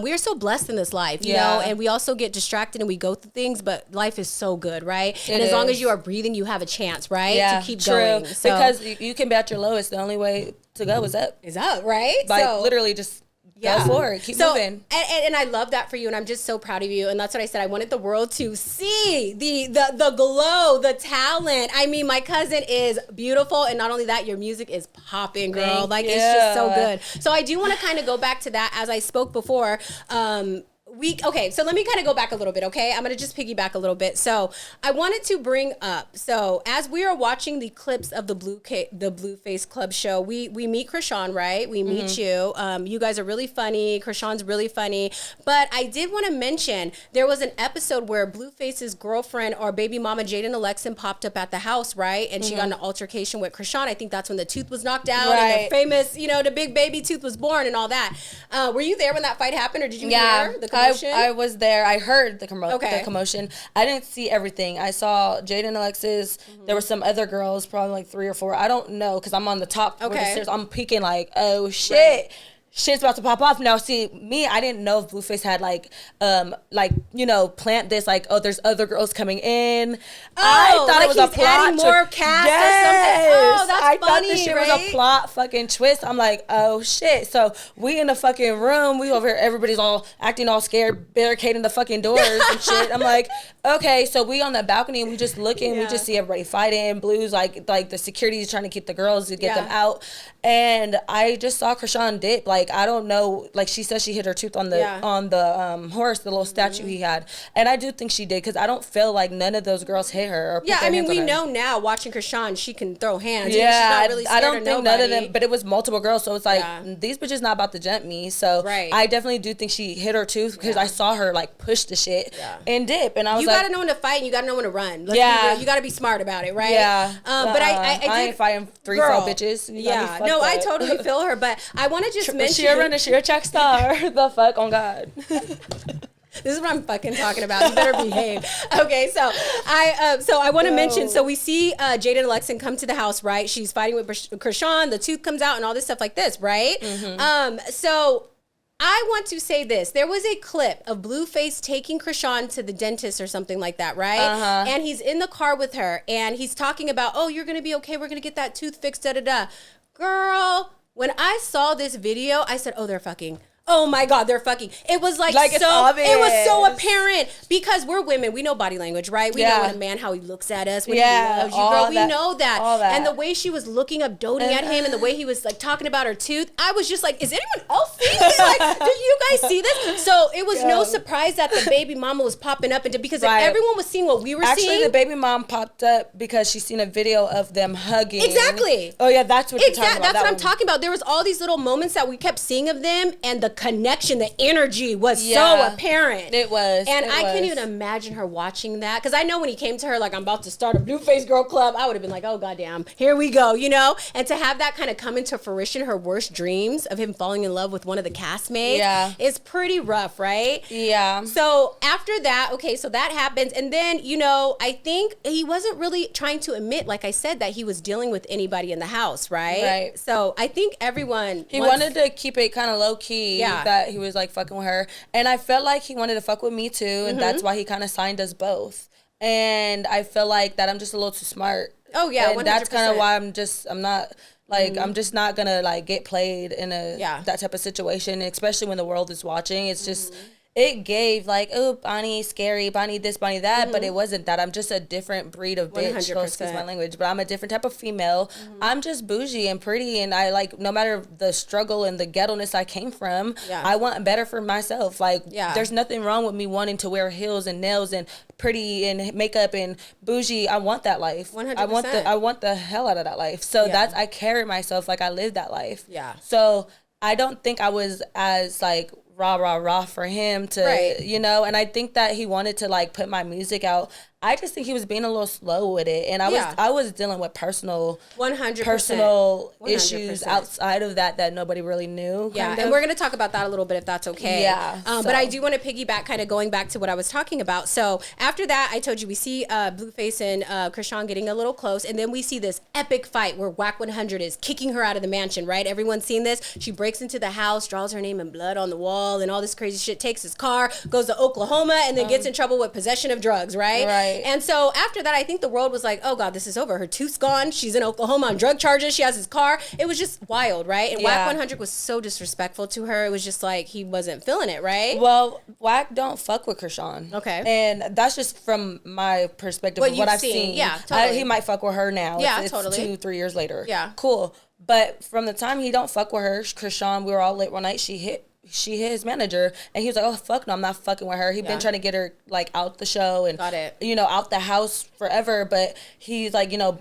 We are so blessed in this life, you know, and we also get distracted and we go through things, but life is so good, right? And as long as you are breathing, you have a chance, right? To keep going. So, because you can be at your lowest. The only way to go is up. Is up, right? Like, so, literally just... go for it. Keep moving. And I love that for you, and I'm just so proud of you. And that's what I said. I wanted the world to see the glow, the talent. I mean, my cousin is beautiful, and not only that, your music is popping, girl. It's just so good. So I do want to kind of go back to that, as I spoke before. So let me kind of go back a little bit, okay? I'm going to just piggyback a little bit. So I wanted to bring up, so as we are watching the clips of the Blueface Club show, we meet Krishan, right? We meet you. You guys are really funny. Krishan's really funny. But I did want to mention, there was an episode where Blueface's girlfriend or baby mama, Jaden Alexin, popped up at the house, right? And she got in an altercation with Krishan. I think that's when the tooth was knocked out and the famous, you know, the big baby tooth was born and all that. Were you there when that fight happened, or did you hear the commotion? I was there. I heard the commotion. I didn't see everything. I saw Jaden Alexis. There were some other girls, probably like 3 or 4. I don't know, because I'm on the top of the stairs. I'm peeking like, oh shit. Right. Shit's about to pop off. Now, see, me, I didn't know if Blueface had like, you know, plant this, like, oh, there's other girls coming in. I thought it was a plot. Adding more cast or something. Oh, that's I funny, thought this shit was a plot fucking twist. I'm like, oh shit. So we in the fucking room. We over here. Everybody's all acting all scared, barricading the fucking doors and shit. I'm like, okay. So we on the balcony and we just looking. We just see everybody fighting. Blue's like the security is trying to keep the girls to get them out. And I just saw Krishan dip. Like, I don't know. Like, she said she hit her tooth on the horse, the little statue he had. And I do think she did, because I don't feel like none of those girls hit her. Or put I mean, we know now, watching Krishan, she can throw hands. Yeah, she's not really scared I don't of think nobody. none of them, but it was multiple girls. So it's like, these bitches not about to jump me. So I definitely do think she hit her tooth, because I saw her like push the shit and dip. And I was you like, you gotta know when to fight and you gotta know when to run. You gotta be smart about it, right? Yeah. But I ain't fighting 3 4 bitches. No, I totally feel her, but I want to just mention. She a track star. The fuck on God. This is what I'm fucking talking about. You better behave. Okay, so I want to mention. So we see Jaden Alexin come to the house, right? She's fighting with Krishan. The tooth comes out and all this stuff like this, right? So I want to say this. There was a clip of Blueface taking Krishan to the dentist or something like that, right? And he's in the car with her, and he's talking about, oh, you're gonna be okay. We're gonna get that tooth fixed. Da da da. Girl, when I saw this video, I said, oh, they're fucking. Oh my God, they're fucking. It was like so obvious. It was so apparent, because we're women. We know body language, right? We know when a man, how he looks at us, when he loves you, girl. We know that. And the way she was looking up, doting at him, and the way he was like talking about her tooth, I was just like, is anyone else seeing this? Like, do you guys see this? So it was no surprise that the baby mama was popping up, because if everyone was seeing what we were seeing. Actually, the baby mom popped up because she seen a video of them hugging. Exactly. Oh yeah, that's what you're talking about. That's what I'm talking about. There was all these little moments that we kept seeing of them, and the connection, the energy was so apparent. It was. And I can't even imagine her watching that, because I know when he came to her like, I'm about to start a Blueface Girl Club, I would have been like, oh goddamn, here we go, you know? And to have that kind of come into fruition, her worst dreams of him falling in love with one of the castmates is pretty rough, right? Yeah. So after that, okay, so that happens, and then, you know, I think he wasn't really trying to admit, like I said, that he was dealing with anybody in the house, right? Right. So I think everyone... He wanted to keep it kind of low-key, that he was like fucking with her, and I felt like he wanted to fuck with me too, and that's why he kind of signed us both. And I feel like that I'm just a little too smart Oh yeah, and 100%. that's kind of why I'm not like I'm just not gonna like get played in that type of situation, especially when the world is watching. It's just it gave like, oh, Bonnie scary, Bonnie this, Bonnie that, but it wasn't that. I'm just a different breed of bitch. 100%. Excuse my language, but I'm a different type of female. I'm just bougie and pretty, and I like no matter the struggle and the ghetto-ness I came from, I want better for myself. Like there's nothing wrong with me wanting to wear heels and nails and pretty and makeup and bougie. I want that life. 100%. I want the hell out of that life. So that's I carry myself like I live that life. Yeah. So I don't think I was as like rah for him to, you know, and I think that he wanted to like put my music out. I just think he was being a little slow with it, and I was dealing with personal 100% issues outside of that nobody really knew. Yeah, and we're gonna talk about that a little bit if that's okay. Yeah, but I do want to piggyback, kind of going back to what I was talking about. So after that, I told you we see Blueface and Krishan getting a little close, and then we see this epic fight where Whack 100 is kicking her out of the mansion. Right, everyone's seen this. She breaks into the house, draws her name in blood on the wall, and all this crazy shit. Takes his car, goes to Oklahoma, and then gets in trouble with possession of drugs. Right. And so after that, I think the world was like, oh God, this is over. Her tooth's gone. She's in Oklahoma on drug charges. She has his car. It was just wild, right? And Whack 100 was so disrespectful to her. It was just like he wasn't feeling it, right? Well, Whack don't fuck with Krishan. Okay. And that's just from my perspective of what I've seen. Yeah, totally. He might fuck with her now. Yeah, it's totally. 2-3 years later. Yeah. Cool. But from the time he don't fuck with her, Krishan, we were all lit one night, she hit his manager, and he was like, oh fuck no, I'm not fucking with her. He'd been trying to get her like out the show and you know, out the house forever, but he's like, you know,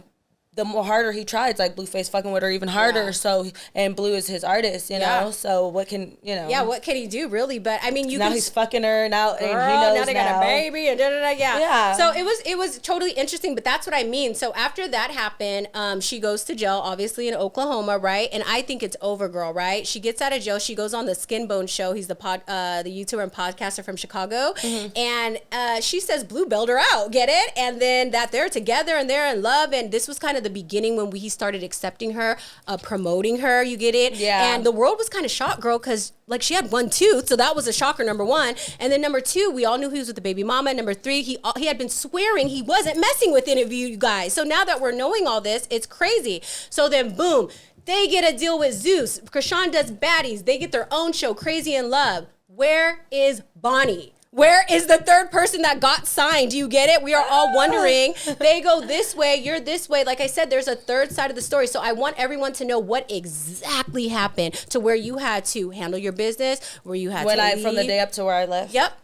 the more harder he tried, it's like Blueface fucking with her even harder. So, and Blue is his artist, you know. So what can what can he do really? But I mean, he's fucking her now, and he knows now they got a baby and yeah. So it was totally interesting. But that's what I mean. So after that happened, she goes to jail, obviously in Oklahoma, right? And I think it's over, girl, right? She gets out of jail. She goes on the Skin Bone show. He's the YouTuber and podcaster from Chicago, and she says Blue bailed her out. Get it? And then that they're together and they're in love, and this was kind of the beginning when he started accepting her, promoting her, you get it? Yeah. And the world was kind of shocked, girl, because like she had one tooth, so that was a shocker, number one. And then number two, we all knew he was with the baby mama. Number three, he had been swearing he wasn't messing with any of you guys. So now that we're knowing all this, it's crazy. So then boom, they get a deal with Zeus. Krishan does Baddies. They get their own show, Crazy in Love. Where is Bonnie? Where is the third person that got signed? Do you get it? We are all wondering. They go this way, you're this way. Like I said, there's a third side of the story. So I want everyone to know what exactly happened to where you had to handle your business, where you had to leave. From the day up to where I left. Yep.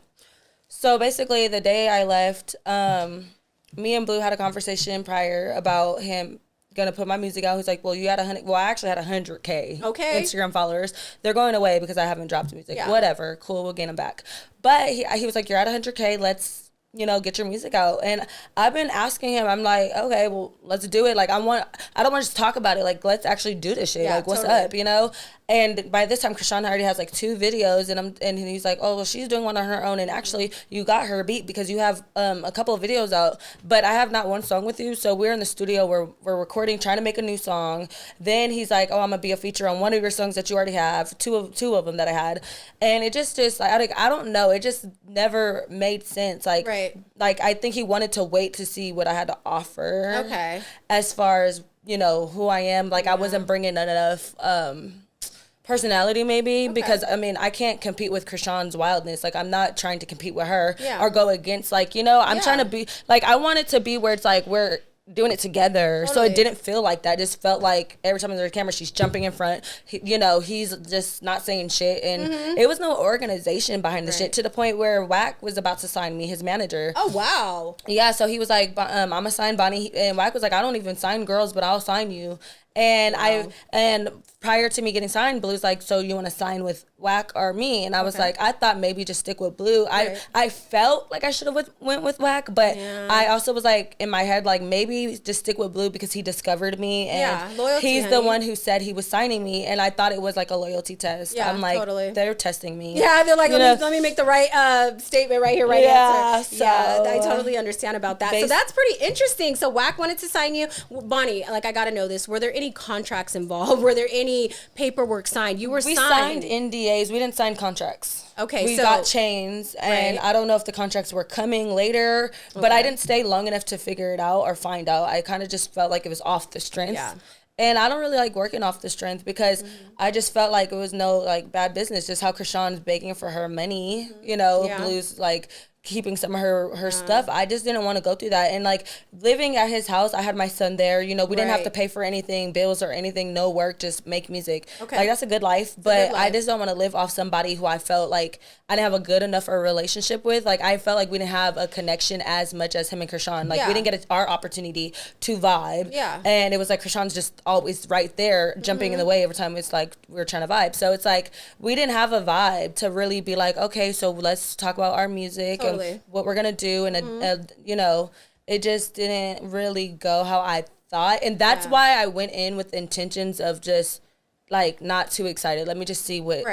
So basically, the day I left, me and Blue had a conversation prior about him gonna put my music out. He's like, well, you had 100. Well, I actually had 100K Instagram followers. They're going away because I haven't dropped music. Yeah. Whatever, cool, we'll gain them back. But he was like, you're at 100K. Let's get your music out. And I've been asking him. I'm like, okay, well, let's do it. Like, I don't want to just talk about it. Like, let's actually do this shit. Yeah, like, what's up? And by this time, Krishan already has like 2 videos, and he's like, oh, well, she's doing one on her own, and actually, you got her beat because you have a couple of videos out, but I have not one song with you. So we're in the studio, we're recording, trying to make a new song. Then he's like, oh, I'm gonna be a feature on one of your songs that you already have, two of them that I had, and it just like I don't know, it just never made sense. Like, like I think he wanted to wait to see what I had to offer. Okay. As far as who I am, like I wasn't bringing enough personality maybe, because I mean I can't compete with Krishan's wildness. Like I'm not trying to compete with her or go against, like I'm trying to be like, I want it to be where it's like we're doing it together. Totally. So it didn't feel like that. It just felt like every time there's a camera, she's jumping in front. He's just not saying shit, and it was no organization behind the shit, to the point where Whack was about to sign me, his manager. Oh wow. Yeah. So he was like, I'm gonna sign Bonnie, and Whack was like, I don't even sign girls, but I'll sign you. And and prior to me getting signed, Blue's like, so you want to sign with Whack or me? And I was like, I thought maybe just stick with Blue. I felt like I should have went with Whack, but I also was like in my head, like maybe just stick with Blue because he discovered me, and loyalty, he's the one who said he was signing me, and I thought it was like a loyalty test. I'm like, they're testing me. Yeah, they're like, let me make the right statement right here, right answer. So, I totally understand about that. So that's pretty interesting. So Whack wanted to sign you, Bonnie. Like I gotta know this. Were there any any contracts involved? Were there any paperwork signed? You were we signed. signed NDAs. We didn't sign contracts. Okay, we so got chains, and I don't know if the contracts were coming later, but I didn't stay long enough to figure it out or find out. I kind of just felt like it was off the strength. Yeah. And I don't really like working off the strength because I just felt like it was no like bad business. Just how Krishan's begging for her money, you know, Blue's like keeping some of her stuff. I just didn't want to go through that. And like living at his house, I had my son there, you know, we didn't have to pay for anything, bills or anything, no work, just make music. Okay. Like that's a good life. But I just don't want to live off somebody who I felt like I didn't have a good enough a relationship with. Like I felt like we didn't have a connection as much as him and Krishan. Like we didn't get our opportunity to vibe. Yeah. And it was like Krishan's just always right there jumping in the way every time it's like we were trying to vibe. So it's like we didn't have a vibe to really be like, okay, so let's talk about our music. Totally. What we're gonna do, and you know, it just didn't really go how I thought, and that's why I went in with intentions of just like not too excited. Let me just see what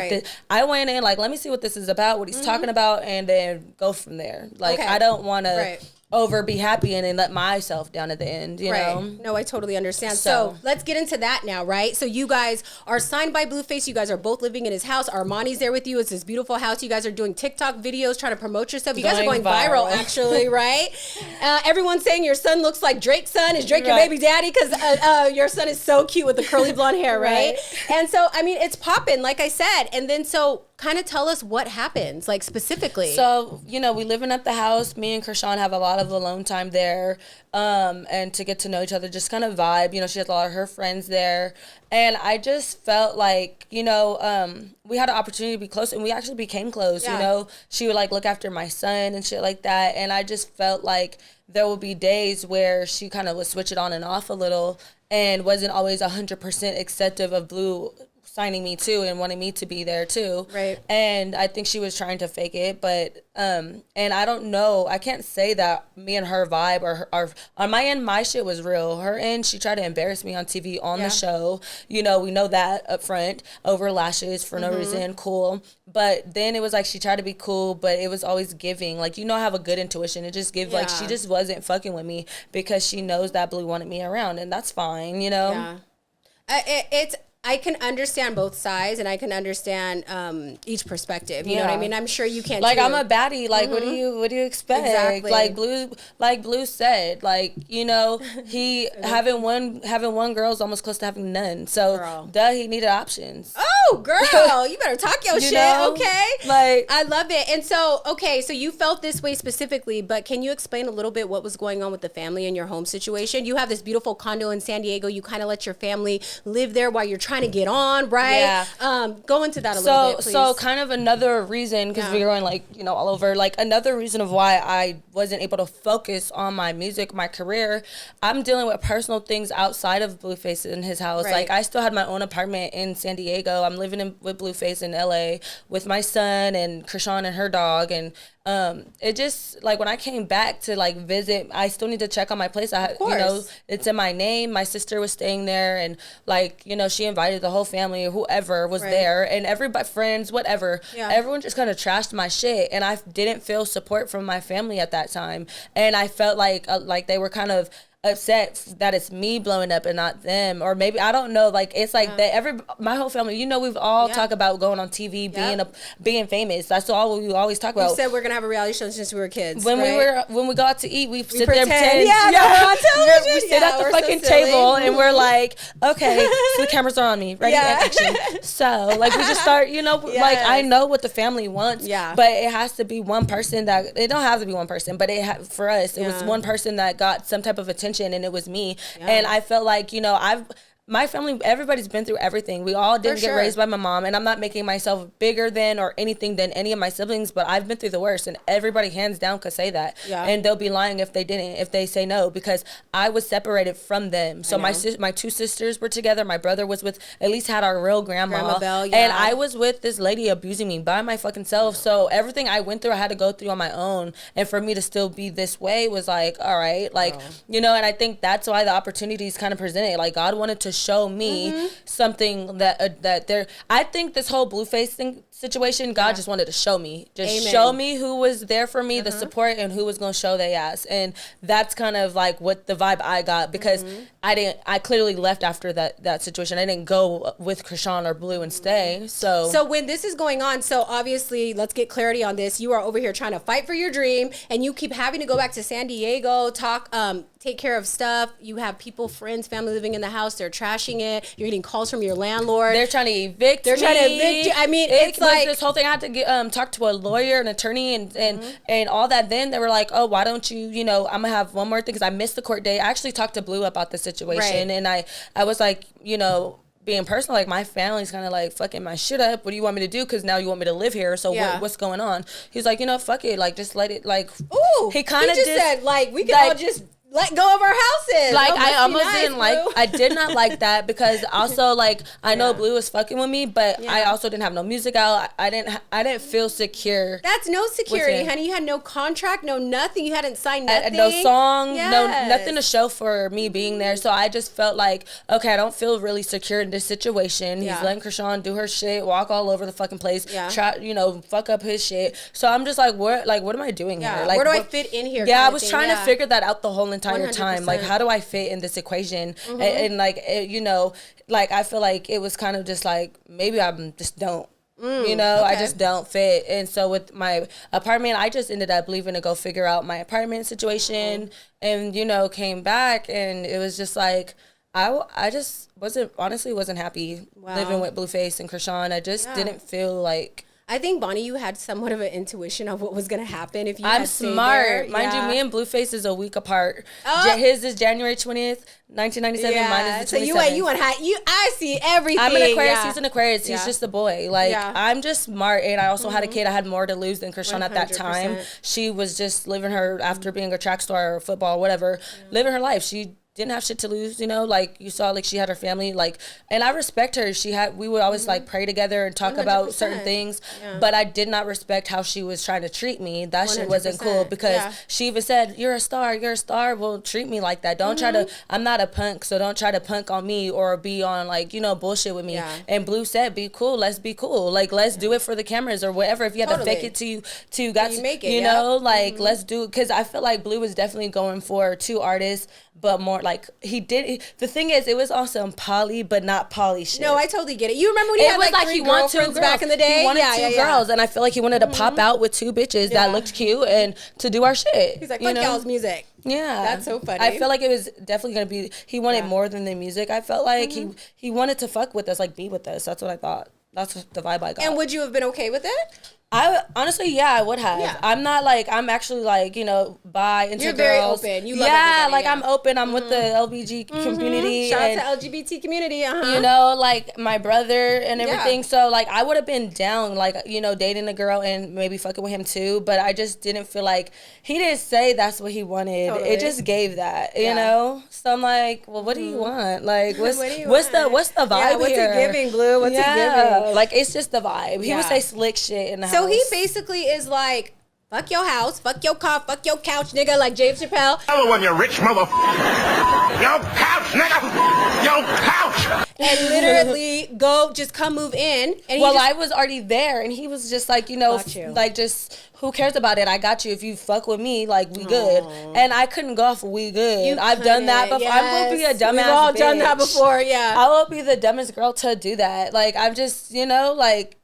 I went in like. Let me see what this is about, what he's talking about, and then go from there. Like I don't want to over be happy and then let myself down at the end, you know? No, I totally understand. So let's get into that now, right? So you guys are signed by Blueface. You guys are both living in his house. Armani's there with you. It's this beautiful house. You guys are doing TikTok videos, trying to promote yourself. You guys are going viral actually, right? Everyone's saying your son looks like Drake's son. Is Drake your baby daddy? Because your son is so cute with the curly blonde hair, right? And so, I mean, it's popping, like I said. And then so kind of tell us what happens, like specifically. So, you know, we living at the house. Me and Krishan have a lot of alone time there, and to get to know each other, just kind of vibe. You know, she has a lot of her friends there. And I just felt like, you know, we had an opportunity to be close, and we actually became close, you know. She would, like, look after my son and shit like that. And I just felt like there would be days where she kind of would switch it on and off a little and wasn't always 100% accepting of Blue signing me too and wanting me to be there too. Right. And I think she was trying to fake it, but and I don't know, I can't say that me and her vibe or on my end, my shit was real. Her end, she tried to embarrass me on TV on the show. You know, we know that up front over lashes for no reason, cool. But then it was like she tried to be cool, but it was always giving. Like, you know, I have a good intuition. It just gives, like, she just wasn't fucking with me because she knows that Blue wanted me around, and that's fine, you know? Yeah. I can understand both sides, and I can understand each perspective. You know what I mean? I'm sure you can. Like, too. I'm a baddie. Like, what do you expect? Exactly. Like Blue said, like, you know, he having one girl is almost close to having none. So he needed options. Oh, girl, you better talk your shit, know? Okay? Like, I love it. And so, okay, so you felt this way specifically, but can you explain a little bit what was going on with the family and your home situation? You have this beautiful condo in San Diego. You kind of let your family live there while you're trying to get on, right? Yeah. Go into that a little bit, please. So kind of another reason, because we're going, like, you know, all over, like, another reason of why I wasn't able to focus on my music, my career, I'm dealing with personal things outside of Blueface in his house. Right. Like, I still had my own apartment in San Diego. I'm living with Blueface in LA with my son and Krishan and her dog, and it just, like, when I came back to, like, visit, I still need to check on my place. You know, it's in my name. My sister was staying there, and, like, you know, she invited the whole family or whoever was there, and everybody, friends, whatever. Yeah. Everyone just kind of trashed my shit, and I didn't feel support from my family at that time, and I felt like they were kind of upset that it's me blowing up and not them, or maybe I don't know, like, it's like that my whole family, you know, we've all talked about going on TV, being famous. That's all we always talk about. We said we're gonna have a reality show since we were kids. When we go out to eat, we sit there and pretend on television. We sit at the fucking table and we're like, okay, so the cameras are on me, ready, action. So, like, we just start, you know, like, I know what the family wants, but it has to be one person it don't have to be one person, but for us, it was one person that got some type of attention, and it was me. And I felt like, you know, my family, everybody's been through everything. We all didn't get raised by my mom, and I'm not making myself bigger than or anything than any of my siblings, but I've been through the worst, and everybody hands down could say that. Yeah. And they'll be lying if they didn't, if they say no, because I was separated from them. So my two sisters were together. My brother was with, at least had our real grandma Belle, and I was with this lady abusing me by my fucking self. So everything I went through, I had to go through on my own, and for me to still be this way was like, all right, like, you know, and I think that's why the opportunities kind of presented. Like, God wanted to show me something that they're. I think this whole Blueface situation, God just wanted to show me. Just show me who was there for me, the support, and who was going to show their ass. And that's kind of like what the vibe I got, because I clearly left after that situation. I didn't go with Krishan or Blue and stay. So when this is going on, so obviously, let's get clarity on this. You are over here trying to fight for your dream, and you keep having to go back to San Diego, take care of stuff. You have people, friends, family living in the house. They're trashing it. You're getting calls from your landlord. They're trying to evict me. You. I mean, it's like this whole thing. I had to talk to a lawyer, an attorney, and all that. Then they were like, "Oh, why don't you? I'm gonna have one more thing because I missed the court date." I actually talked to Blue about the situation, and I was like, being personal, like, my family's kind of like fucking my shit up. What do you want me to do? Because now you want me to live here. So what's going on? He's like, fuck it. Like, just let it, like, ooh, he kind of just said, like, we can all just let go of our houses. Like, I almost didn't like, I did not like that, because also, like, I know Blue was fucking with me, but I also didn't have no music out. I didn't feel secure. That's no security, honey. You had no contract, no nothing. You hadn't signed nothing. No song, nothing to show for me being there. So I just felt like, okay, I don't feel really secure in this situation. He's letting Krishan do her shit, walk all over the fucking place, try, fuck up his shit. So I'm just like, what am I doing here? Like, where do I fit in here? Yeah, I was trying to figure that out the whole entire 100%. time. Like, how do I fit in this equation? And like, like, I feel like it was kind of just like, maybe I'm just don't. I just don't fit. And so with my apartment, I just ended up leaving to go figure out my apartment situation, and came back, and it was just like, I just wasn't happy living with Blueface and Krishan. I just didn't feel like. I think, Bonnie, you had somewhat of an intuition of what was going to happen if you I'm had stayed smart. there. Mind you, me and Blueface is a week apart. His is January 20th, 1997. Mine is the 27th. So I see everything. I'm an Aquarius. He's an Aquarius. He's just a boy. Like, I'm just smart. And I also had a kid. I had more to lose than Krishan at that time. She was just living her, after being a track star or football, whatever, living her life. She didn't have shit to lose, like, you saw, like, she had her family, like, and I respect her. We would always like pray together and talk 100%. About certain things, but I did not respect how she was trying to treat me. That 100%. Shit wasn't cool, because she even said, you're a star, well, treat me like that. Don't try to, I'm not a punk, so don't try to punk on me or be on, like, bullshit with me. And Blue said, be cool, let's be cool, like, let's do it for the cameras or whatever. If you had to fake it till you got to make it, like, let's do it, because I feel like Blue was definitely going for two artists, but more like he did. The thing is, it was also poly, but not poly shit. No, I totally get it. You remember when he had like three girlfriends back in the day? He wanted two girls, and I feel like he wanted to pop out with two bitches that looked cute and to do our shit. He's like, fuck y'all's music. Yeah, that's so funny. I feel like it was definitely gonna be. He wanted more than the music. I felt like he wanted to fuck with us, like be with us. That's what I thought. That's the vibe I got. And would you have been okay with it? I honestly, I would have. Yeah. I'm not like, I'm actually like, bi, into You're girls. very open. You love everybody, like I'm open. I'm with the LBG community. Shout out to LGBT community. Like my brother and everything. So like I would have been down, like, dating a girl and maybe fucking with him too. But I just didn't feel like, he didn't say that's what he wanted. Totally. It just gave that, you know? So I'm like, well, what do you want? Like, what's the vibe what's here? What's he giving, Blue? What's he giving? Like, it's just the vibe. He would say slick shit in the house. So he basically is like, fuck your house, fuck your car, fuck your couch, nigga, like James Chappelle. Hello, when you're rich, mother. Your couch, nigga. Your couch. And literally just come move in. And I was already there, and he was just like, like, just, who cares about it? I got you. If you fuck with me, like, we good. And I couldn't go off we good. I've done that before. Yes. I'm going to be a dumbass We've all bitch. done that before, yeah. I will be the dumbest girl to do that. Like, I'm just, like,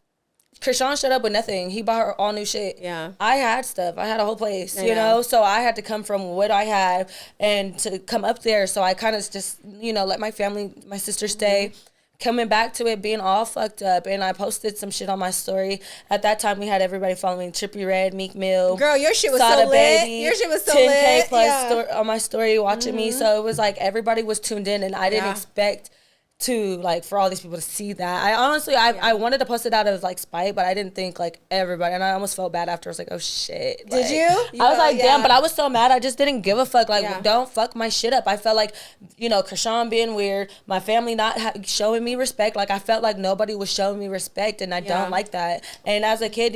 Krishan showed up with nothing. He bought her all new shit. Yeah. I had stuff. I had a whole place, you know? So I had to come from what I had and to come up there. So I kind of just, let my family, my sister stay. Coming back to it being all fucked up, and I posted some shit on my story. At that time, we had everybody following Trippie Redd, Meek Mill. Girl, your shit was so lit. Your shit was so lit. 10K plus on my story watching me. So it was like everybody was tuned in, and I didn't expect to, like, for all these people to see that. I honestly, I wanted to post it out of, like, spite, but I didn't think, like, everybody, and I almost felt bad after. I was like, oh, shit. Did like, you? I was like, damn, but I was so mad. I just didn't give a fuck. Like, don't fuck my shit up. I felt like, Krishan being weird, my family not showing me respect. Like, I felt like nobody was showing me respect, and I don't like that. And as a kid,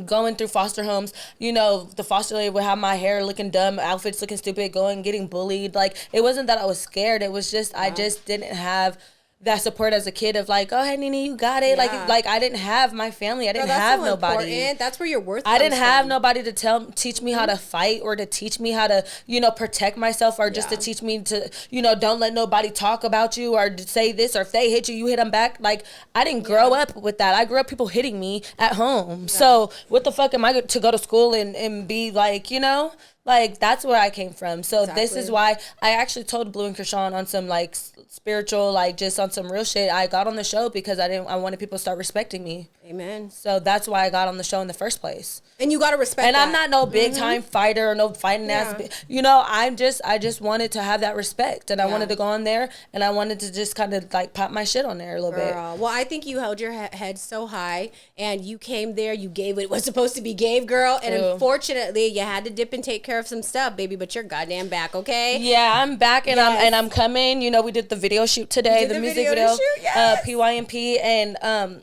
going through foster homes, you know, the foster lady would have my hair looking dumb, outfits looking stupid, getting bullied. Like, it wasn't that I was scared. It was just, I just didn't have that support as a kid of like, oh, hey, Nene, you got it. Yeah. Like I didn't have my family. I didn't have nobody. Important. That's where your worth I didn't have from. nobody to teach me how to fight or to teach me how to, you know, protect myself or just to teach me to, you know, don't let nobody talk about you or say this, or if they hit you, you hit them back. Like, I didn't grow up with that. I grew up people hitting me at home. Yeah. So what the fuck am I to go to school and be like, you know? Like, that's where I came from. So this is why I actually told Blue and Krishan on some, like, spiritual, like, just on some real shit. I got on the show because I wanted people to start respecting me. Amen. So that's why I got on the show in the first place. And you got to respect and that. I'm not no big time fighter or no fighting ass. You know, I just wanted to have that respect. And I wanted to go on there and I wanted to just kind of, like, pop my shit on there a little bit. Well, I think you held your head so high and you came there, you gave what was supposed to be gave, girl. And unfortunately, you had to dip and take care of some stuff, baby, but you're goddamn back, okay? Yeah, I'm back and I'm coming. You know, we did the video shoot today, the music video, PYMP, and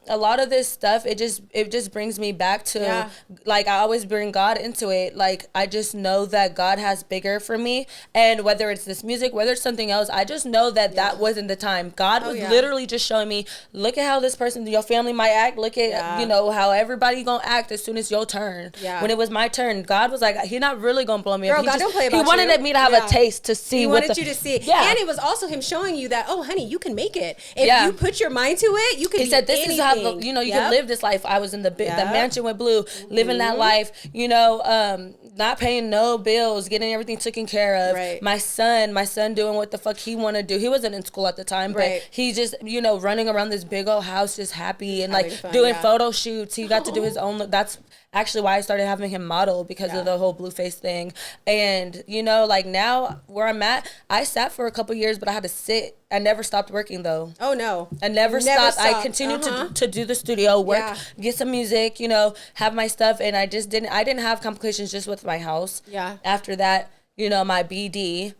a lot of this stuff, it just brings me back to like, I always bring God into it. Like, I just know that God has bigger for me, and whether it's this music, whether it's something else, I just know that that wasn't the time. God was literally just showing me, look at how this person, your family might act. Look at you know how everybody gonna act as soon as your turn. When it was my turn, God was like, He's not really gonna blow me up. God don't play about He wanted me to have a taste to see. He wanted you to see. And it was also him showing you that, oh, honey, you can make it. If you put your mind to it, you can. He said, this is how, you know, you can live this life. I was in the mansion with Blue, living that life, you know, not paying no bills, getting everything taken care of. My son doing what the fuck he wanted to do. He wasn't in school at the time, but he just, you know, running around this big old house just happy and like doing photo shoots. He got to do his own, that's actually why I started having him model, because of the whole Blueface thing. And, you know, like, now where I'm at, I sat for a couple years, but I had to sit. I never stopped working, though. Oh, no. I never stopped. I continued to do the studio work, get some music, you know, have my stuff. And I didn't have complications just with my house. After that, you know, my BD,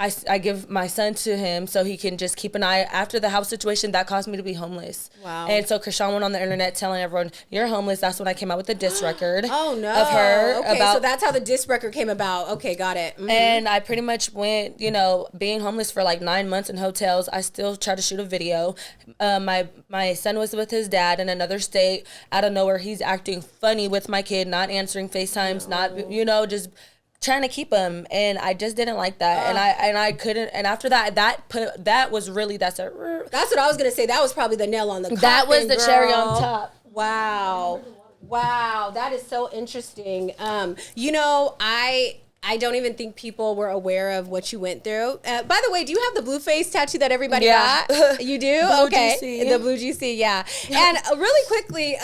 I give my son to him so he can just keep an eye. After the house situation, that caused me to be homeless. Wow. And so Krishan went on the internet telling everyone, you're homeless. That's when I came out with the diss record. Oh, no. Of her. Okay, so that's how the diss record came about. Okay, got it. And I pretty much went, you know, being homeless for like 9 months in hotels. I still try to shoot a video. My son was with his dad in another state. Out of nowhere, he's acting funny with my kid, not answering FaceTimes, not, you know, just trying to keep him, and I just didn't like that, and I couldn't. And after that, that's what I was gonna say. That was probably the nail on the coffin. That was the cherry on top. Wow, that is so interesting. You know, I don't even think people were aware of what you went through. By the way, do you have the Blueface tattoo that everybody got? You do? Blue okay. GC. The Blue GC, yeah. And really quickly,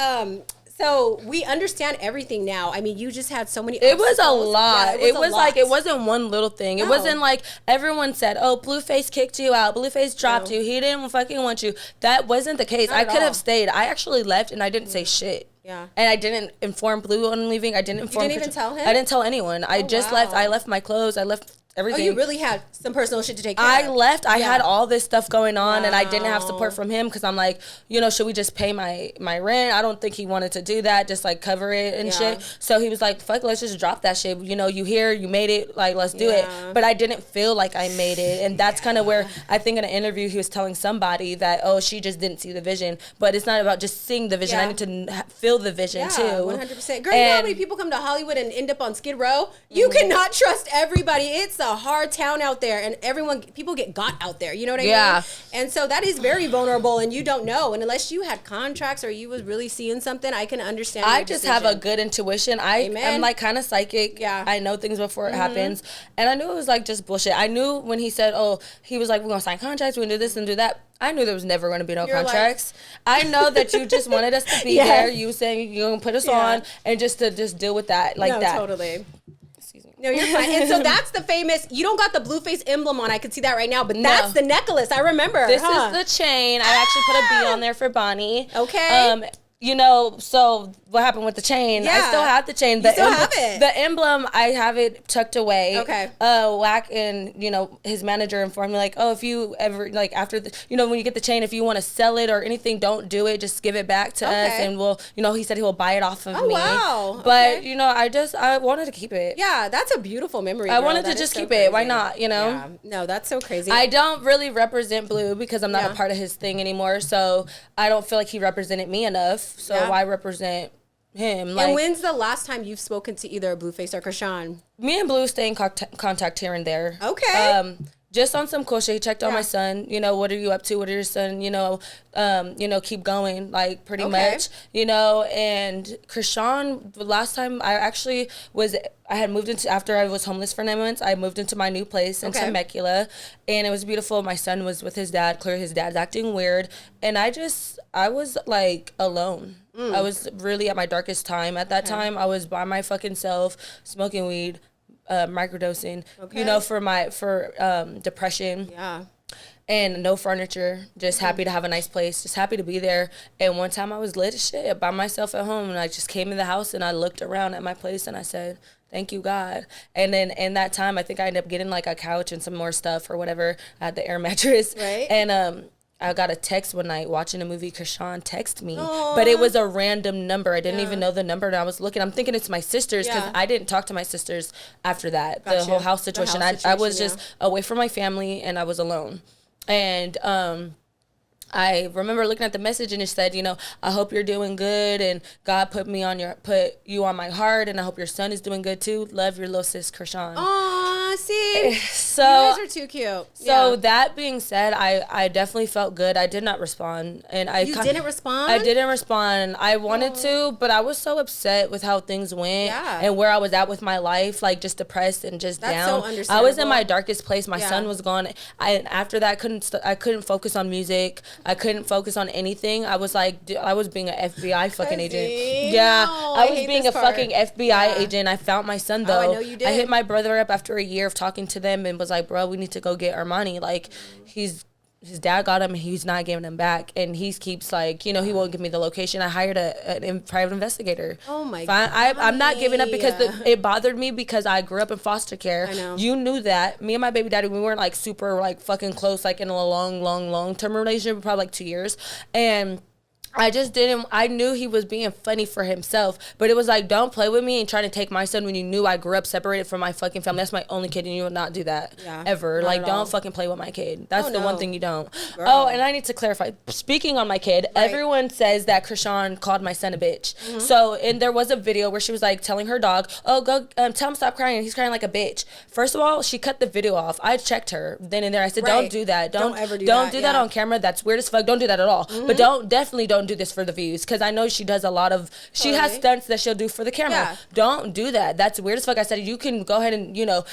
so we understand everything now. I mean, you just had so many obstacles. It was a lot. Yeah, it was like, it wasn't one little thing. It wasn't like everyone said, oh, Blueface kicked you out. Blueface dropped you. He didn't fucking want you. That wasn't the case. I could have stayed. I actually left and I didn't say shit. Yeah. And I didn't inform Blue on leaving. I didn't inform. You didn't even tell him? I didn't tell anyone. I just left. I left my clothes. I left everything. Oh, you really had some personal shit to take care of. I left. I had all this stuff going on, and I didn't have support from him because I'm like, you know, should we just pay my rent? I don't think he wanted to do that, just like cover it and shit. So he was like, fuck, let's just drop that shit. You know, you here, you made it, like, let's do it. But I didn't feel like I made it, and that's kind of where I think in an interview he was telling somebody that, oh, she just didn't see the vision. But it's not about just seeing the vision. I need to feel the vision too. 100%. Girl, you know how many people come to Hollywood and end up on Skid Row? You cannot trust everybody. It's a hard town out there, and people get got out there, you know what I mean? And so that is very vulnerable, and you don't know, and unless you had contracts or you was really seeing something, I can understand. I just have a good intuition. I'm like kind of psychic. I know things before it happens, and I knew it was like just bullshit. I knew when he said, oh, he was like, we're gonna sign contracts, we're gonna do this and do that. I knew there was never going to be no contracts. Like, I know that you just wanted us to be there. You saying you're going to put us on, and just to deal with that like that. Totally. No, you're fine. And so that's the famous, you don't got the Blueface emblem on. I can see that right now, but that's the necklace. I remember. This is the chain. I actually put a B on there for Bonnie. Okay. you know, so what happened with the chain? Yeah. I still have the chain. You still have it. The emblem, I have it tucked away. Okay. Wack and, you know, his manager informed me, like, oh, if you ever, like, after the, you know, when you get the chain, if you want to sell it or anything, don't do it. Just give it back to us. And we'll, you know, he said he will buy it off of me. Wow. But, you know, I wanted to keep it. Yeah, that's a beautiful memory. I wanted to just keep it. Why not, you know? Yeah. No, that's so crazy. I don't really represent Blue because I'm not a part of his thing anymore. So I don't feel like he represented me enough. So why represent him? Like, and when's the last time you've spoken to either Blueface or Krishan? Me and Blue stay in contact here and there. Okay. Just on some cool shit. He checked on my son. You know, what are you up to? What are your son? You know, keep going. Like, pretty much. You know, and Krishan, the last time I actually I had moved into, after I was homeless for 9 months, I moved into my new place in Temecula, and it was beautiful. My son was with his dad. Clearly his dad's acting weird, and I was like alone. I was really at my darkest time. At that time, I was by my fucking self, smoking weed, microdosing, you know, for depression. Yeah. And no furniture, just happy to have a nice place, just happy to be there. And one time I was lit as shit by myself at home, and I just came in the house and I looked around at my place and I said, thank you, God. And then in that time, I think I ended up getting like a couch and some more stuff or whatever. I had the air mattress. Right. And I got a text one night watching a movie. Krishan texted me, but it was a random number. I didn't even know the number, and I was looking. I'm thinking it's my sisters because I didn't talk to my sisters after that. The whole house situation. I was just away from my family, and I was alone. And I remember looking at the message, and it said, you know, I hope you're doing good, and God put you on my heart, and I hope your son is doing good too. Love, your little sis, Krishan. Aw, see, so you guys are too cute. So that being said, I definitely felt good. I did not respond, and you didn't respond. I didn't respond. I wanted to, but I was so upset with how things went and where I was at with my life, like just depressed and just down. So understandable. I was in my darkest place. My son was gone. After that, I couldn't focus on music. I couldn't focus on anything. I was like, I was being an FBI fucking agent. Yeah, no, I was being a fucking FBI agent. I found my son though. I know you did. I hit my brother up after a year of talking to them and was like, bro, we need to go get Armani. Like, his dad got him and he's not giving him back, and he keeps like, you know, he won't give me the location. I hired a private investigator. Oh my God. I'm not giving up because it bothered me because I grew up in foster care. I know. You knew that. Me and my baby daddy, we weren't like super like fucking close, like in a long term relationship, probably like 2 years. And I just didn't, I knew he was being funny for himself, but it was like, don't play with me and try to take my son when you knew I grew up separated from my fucking family. That's my only kid, and you will not do that ever. Like, don't fucking play with my kid. That's the one thing you don't. Girl. Oh, and I need to clarify, speaking on my kid, everyone says that Krishan called my son a bitch. Mm-hmm. So, and there was a video where she was like telling her dog, oh, go tell him stop crying. He's crying like a bitch. First of all, she cut the video off. I checked her then and there. I said, don't do that. Don't ever do that on camera. That's weird as fuck. Don't do that at all. Mm-hmm. But definitely don't do this for the views, because I know she does a lot of, she has stunts that she'll do for the camera. Yeah. Don't do that. That's weird as fuck. I said, you can go ahead and, you know,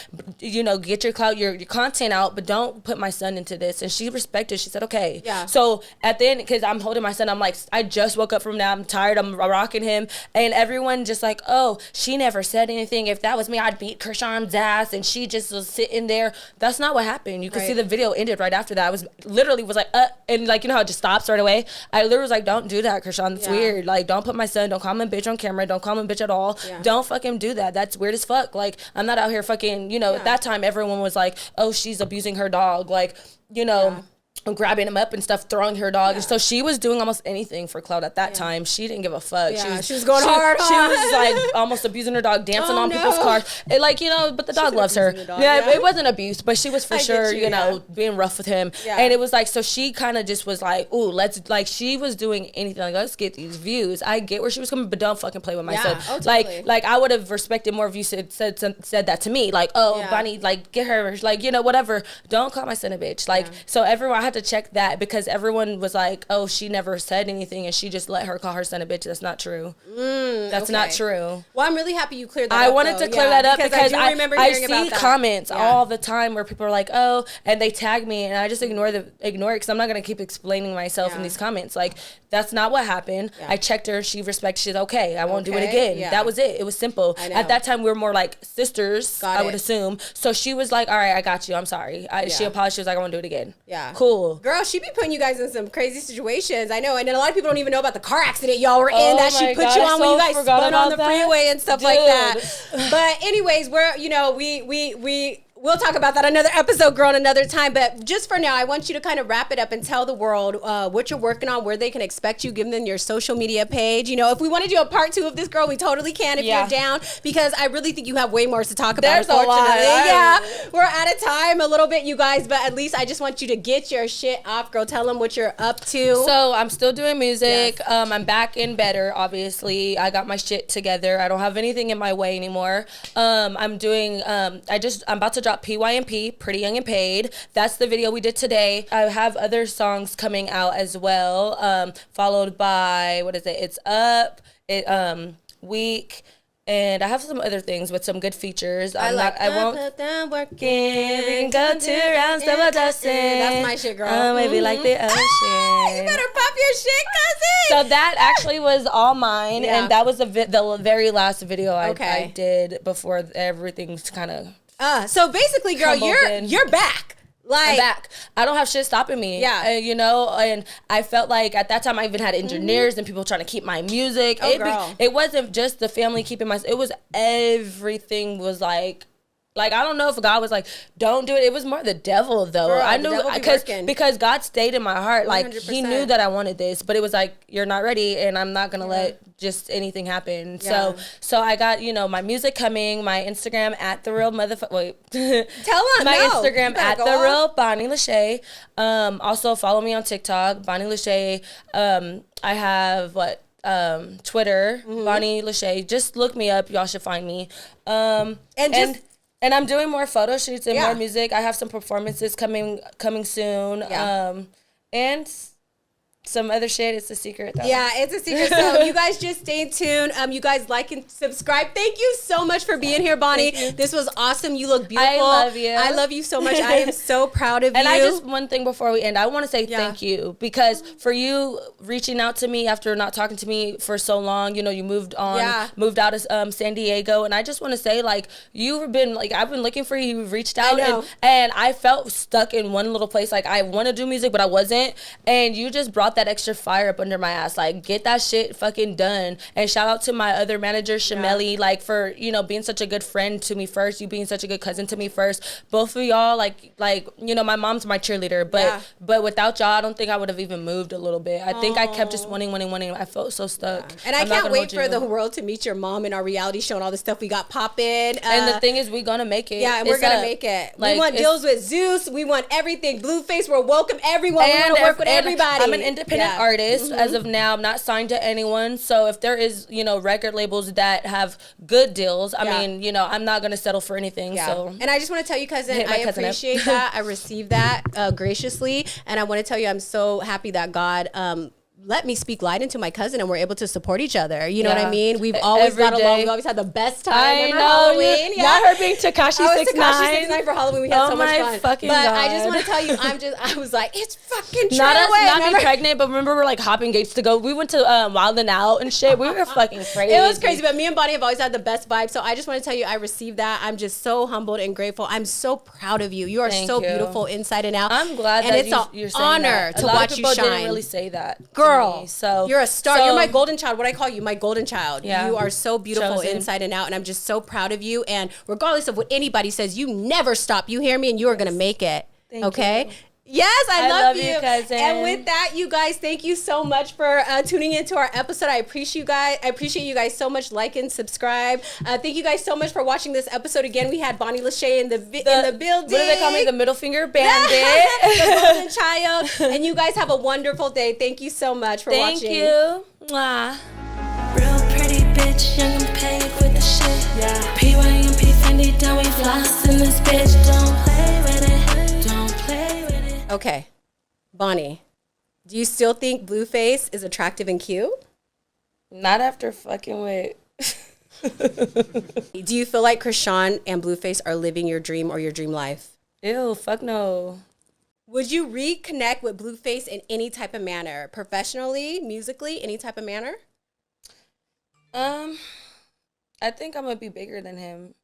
get your clout, your content out, but don't put my son into this. And she respected. She said, okay. Yeah. So at the end, because I'm holding my son, I'm like, I just woke up from that. I'm tired. I'm rocking him. And everyone just like, oh, she never said anything. If that was me, I'd beat Krishan's ass. And she just was sitting there. That's not what happened. You can see the video ended right after that. I was literally like, and like, you know how it just stops right away? I literally was like, don't do that, Krishan. It's weird. Like, don't put my son, don't call him a bitch on camera. Don't call him a bitch at all. Yeah. Don't fucking do that. That's weird as fuck. Like, I'm not out here fucking, you know, at that time, everyone was like, oh, she's abusing her dog. Like, you know, grabbing him up and stuff, throwing her dog. So she was doing almost anything for clout at that time. She didn't give a fuck. Yeah. She was going hard. She was like almost abusing her dog, dancing on people's cars. It, like, you know, but the dog loves her. Yeah, it wasn't abuse, but she was for sure, you know, being rough with him. Yeah. And it was like, so she kind of just was like, ooh, let's, like, she was doing anything. Like, let's get these views. I get where she was coming, but don't fucking play with my son. Oh, totally. Like I would have respected more if you said that to me. Like, oh, Bonnie, like, get her, like, you know, whatever. Don't call my son a bitch. Like, so everyone, I had to check that, because everyone was like, oh, she never said anything and she just let her call her son a bitch. That's not true. That's not true. Well, I'm really happy you cleared that up. I wanted to clear that up because I see about comments all the time where people are like, oh, and they tag me, and I just ignore it because I'm not going to keep explaining myself in these comments. Like, that's not what happened. I checked her. She respected. She's okay. I won't do it again. That was it. It was simple. At that time, we were more like sisters, I would assume. So she was like, all right, I got you. I'm sorry. She apologized. She was like, I won't do it again. Yeah. Cool. cool. Girl, she be putting you guys in some crazy situations. I know. And then a lot of people don't even know about the car accident y'all were in that she put you on when you guys spun on the freeway and stuff like that. But anyways, we'll talk about that another episode, girl, another time. But just for now, I want you to kind of wrap it up and tell the world what you're working on, where they can expect you, give them your social media page. You know, if we want to do a part 2 of this, girl, we totally can if you're down, because I really think you have way more to talk about. There's a lot. Yeah, we're out of time a little bit, you guys, but at least I just want you to get your shit off, girl. Tell them what you're up to. So I'm still doing music. Yes. I'm back in better, obviously. I got my shit together. I don't have anything in my way anymore. I'm doing, I'm about to drop PYMP, Pretty Young and Paid. That's the video we did today. I have other songs coming out as well, followed by, It's Up, Week, and I have some other things with some good features. I won't put them working. We can go 2 rounds, double dusting. That's my shit, girl. Maybe like the ocean. You better pop your shit, cousin. So that actually was all mine, and that was the very last video I did before everything's kind of. So basically, girl, you're back. Like, I'm back. I don't have shit stopping me. Yeah. You know, and I felt like at that time I even had engineers and people trying to keep my music. It wasn't just the family keeping it was everything was like I don't know if God was like, don't do it. It was more the devil, though. Girl, I knew because God stayed in my heart. 100%. Like, he knew that I wanted this, but it was like, you're not ready, and I'm not gonna let just anything happen. Yeah. So I got, my music coming, my Instagram at the real motherfucker. Wait, tell them my Instagram at the real Bonnie Lashay. Also follow me on TikTok, Bonnie Lashay. I have Twitter, Bonnie Lashay. Just look me up. Y'all should find me. And I'm doing more photo shoots and more music. I have some performances coming soon. Yeah. And some other shit. It's a secret, though. Yeah, it's a secret. So you guys just stay tuned. You guys like and subscribe. Thank you so much for being here, Bonnie. This was awesome. You look beautiful. I love you. I love you so much. I am so proud of you. And one thing before we end, I want to say thank you, because for you reaching out to me after not talking to me for so long, you moved on, moved out of San Diego, and I just want to say, you've been, I've been looking for you. You've reached out, and I felt stuck in one little place. I want to do music, but I wasn't, and you just brought that extra fire up under my ass. Get that shit fucking done. And shout out to my other manager, Shameli, for being such a good friend to me first, you being such a good cousin to me first. Both of y'all, my mom's my cheerleader, but without y'all, I don't think I would have even moved a little bit. I think I kept just wanting. I felt so stuck. And I can't wait for the world to meet your mom in our reality show and all the stuff we got popping. And the thing is, we're gonna make it. Yeah, and we're gonna make it. We want deals with Zeus. We want everything. Blueface, we'll welcome everyone. We're gonna work with everybody. I'm an independent artist as of now. I'm not signed to anyone. So if there is, record labels that have good deals, I mean, I'm not gonna settle for anything. Yeah. So, and I just want to tell you, cousin, I appreciate that. I received that graciously, and I want to tell you, I'm so happy that God let me speak light into my cousin, and we're able to support each other. You know what I mean? We've always got along. We always had the best time. I know. Halloween. Not her being Tekashi 6ix9ine for Halloween. We had so much fun. Fucking but God. I just want to tell you, I was like, it's fucking true. Not me pregnant, but remember we're hopping gates to go. We went to Wild 'N Out and shit. We were fucking crazy. It was crazy, but me and Bonnie have always had the best vibe. So I just want to tell you, I received that. I'm just so humbled and grateful. I'm so proud of you. You are so beautiful inside and out. I'm glad and that it's an honor to watch you shine. Didn't really say that, girl. So you're a star. You're my golden child. What I call you, my golden child. Yeah. You are so beautiful inside and out, and I'm just so proud of you. And regardless of what anybody says, you never stop. You hear me, and you are gonna make it. Thank you. Yes, I love you, cousin. And with that, you guys, thank you so much for tuning into our episode. I appreciate you guys so much. Like and subscribe. Thank you guys so much for watching this episode. Again, we had Bonnie Lashay in the building. What do they call me? The middle finger bandit. The golden child. And you guys have a wonderful day. Thank you so much for watching. Thank you. Mwah. Real pretty bitch, young and paid with the shit. Yeah. PYMP Fendi down, we lost in this bitch. Don't play with it. Okay, Bonnie, do you still think Blueface is attractive and cute? Not after fucking with. Do you feel like Krishan and Blueface are living your dream or your dream life? Ew, fuck no. Would you reconnect with Blueface in any type of manner? Professionally, musically, any type of manner? I think I'm gonna be bigger than him.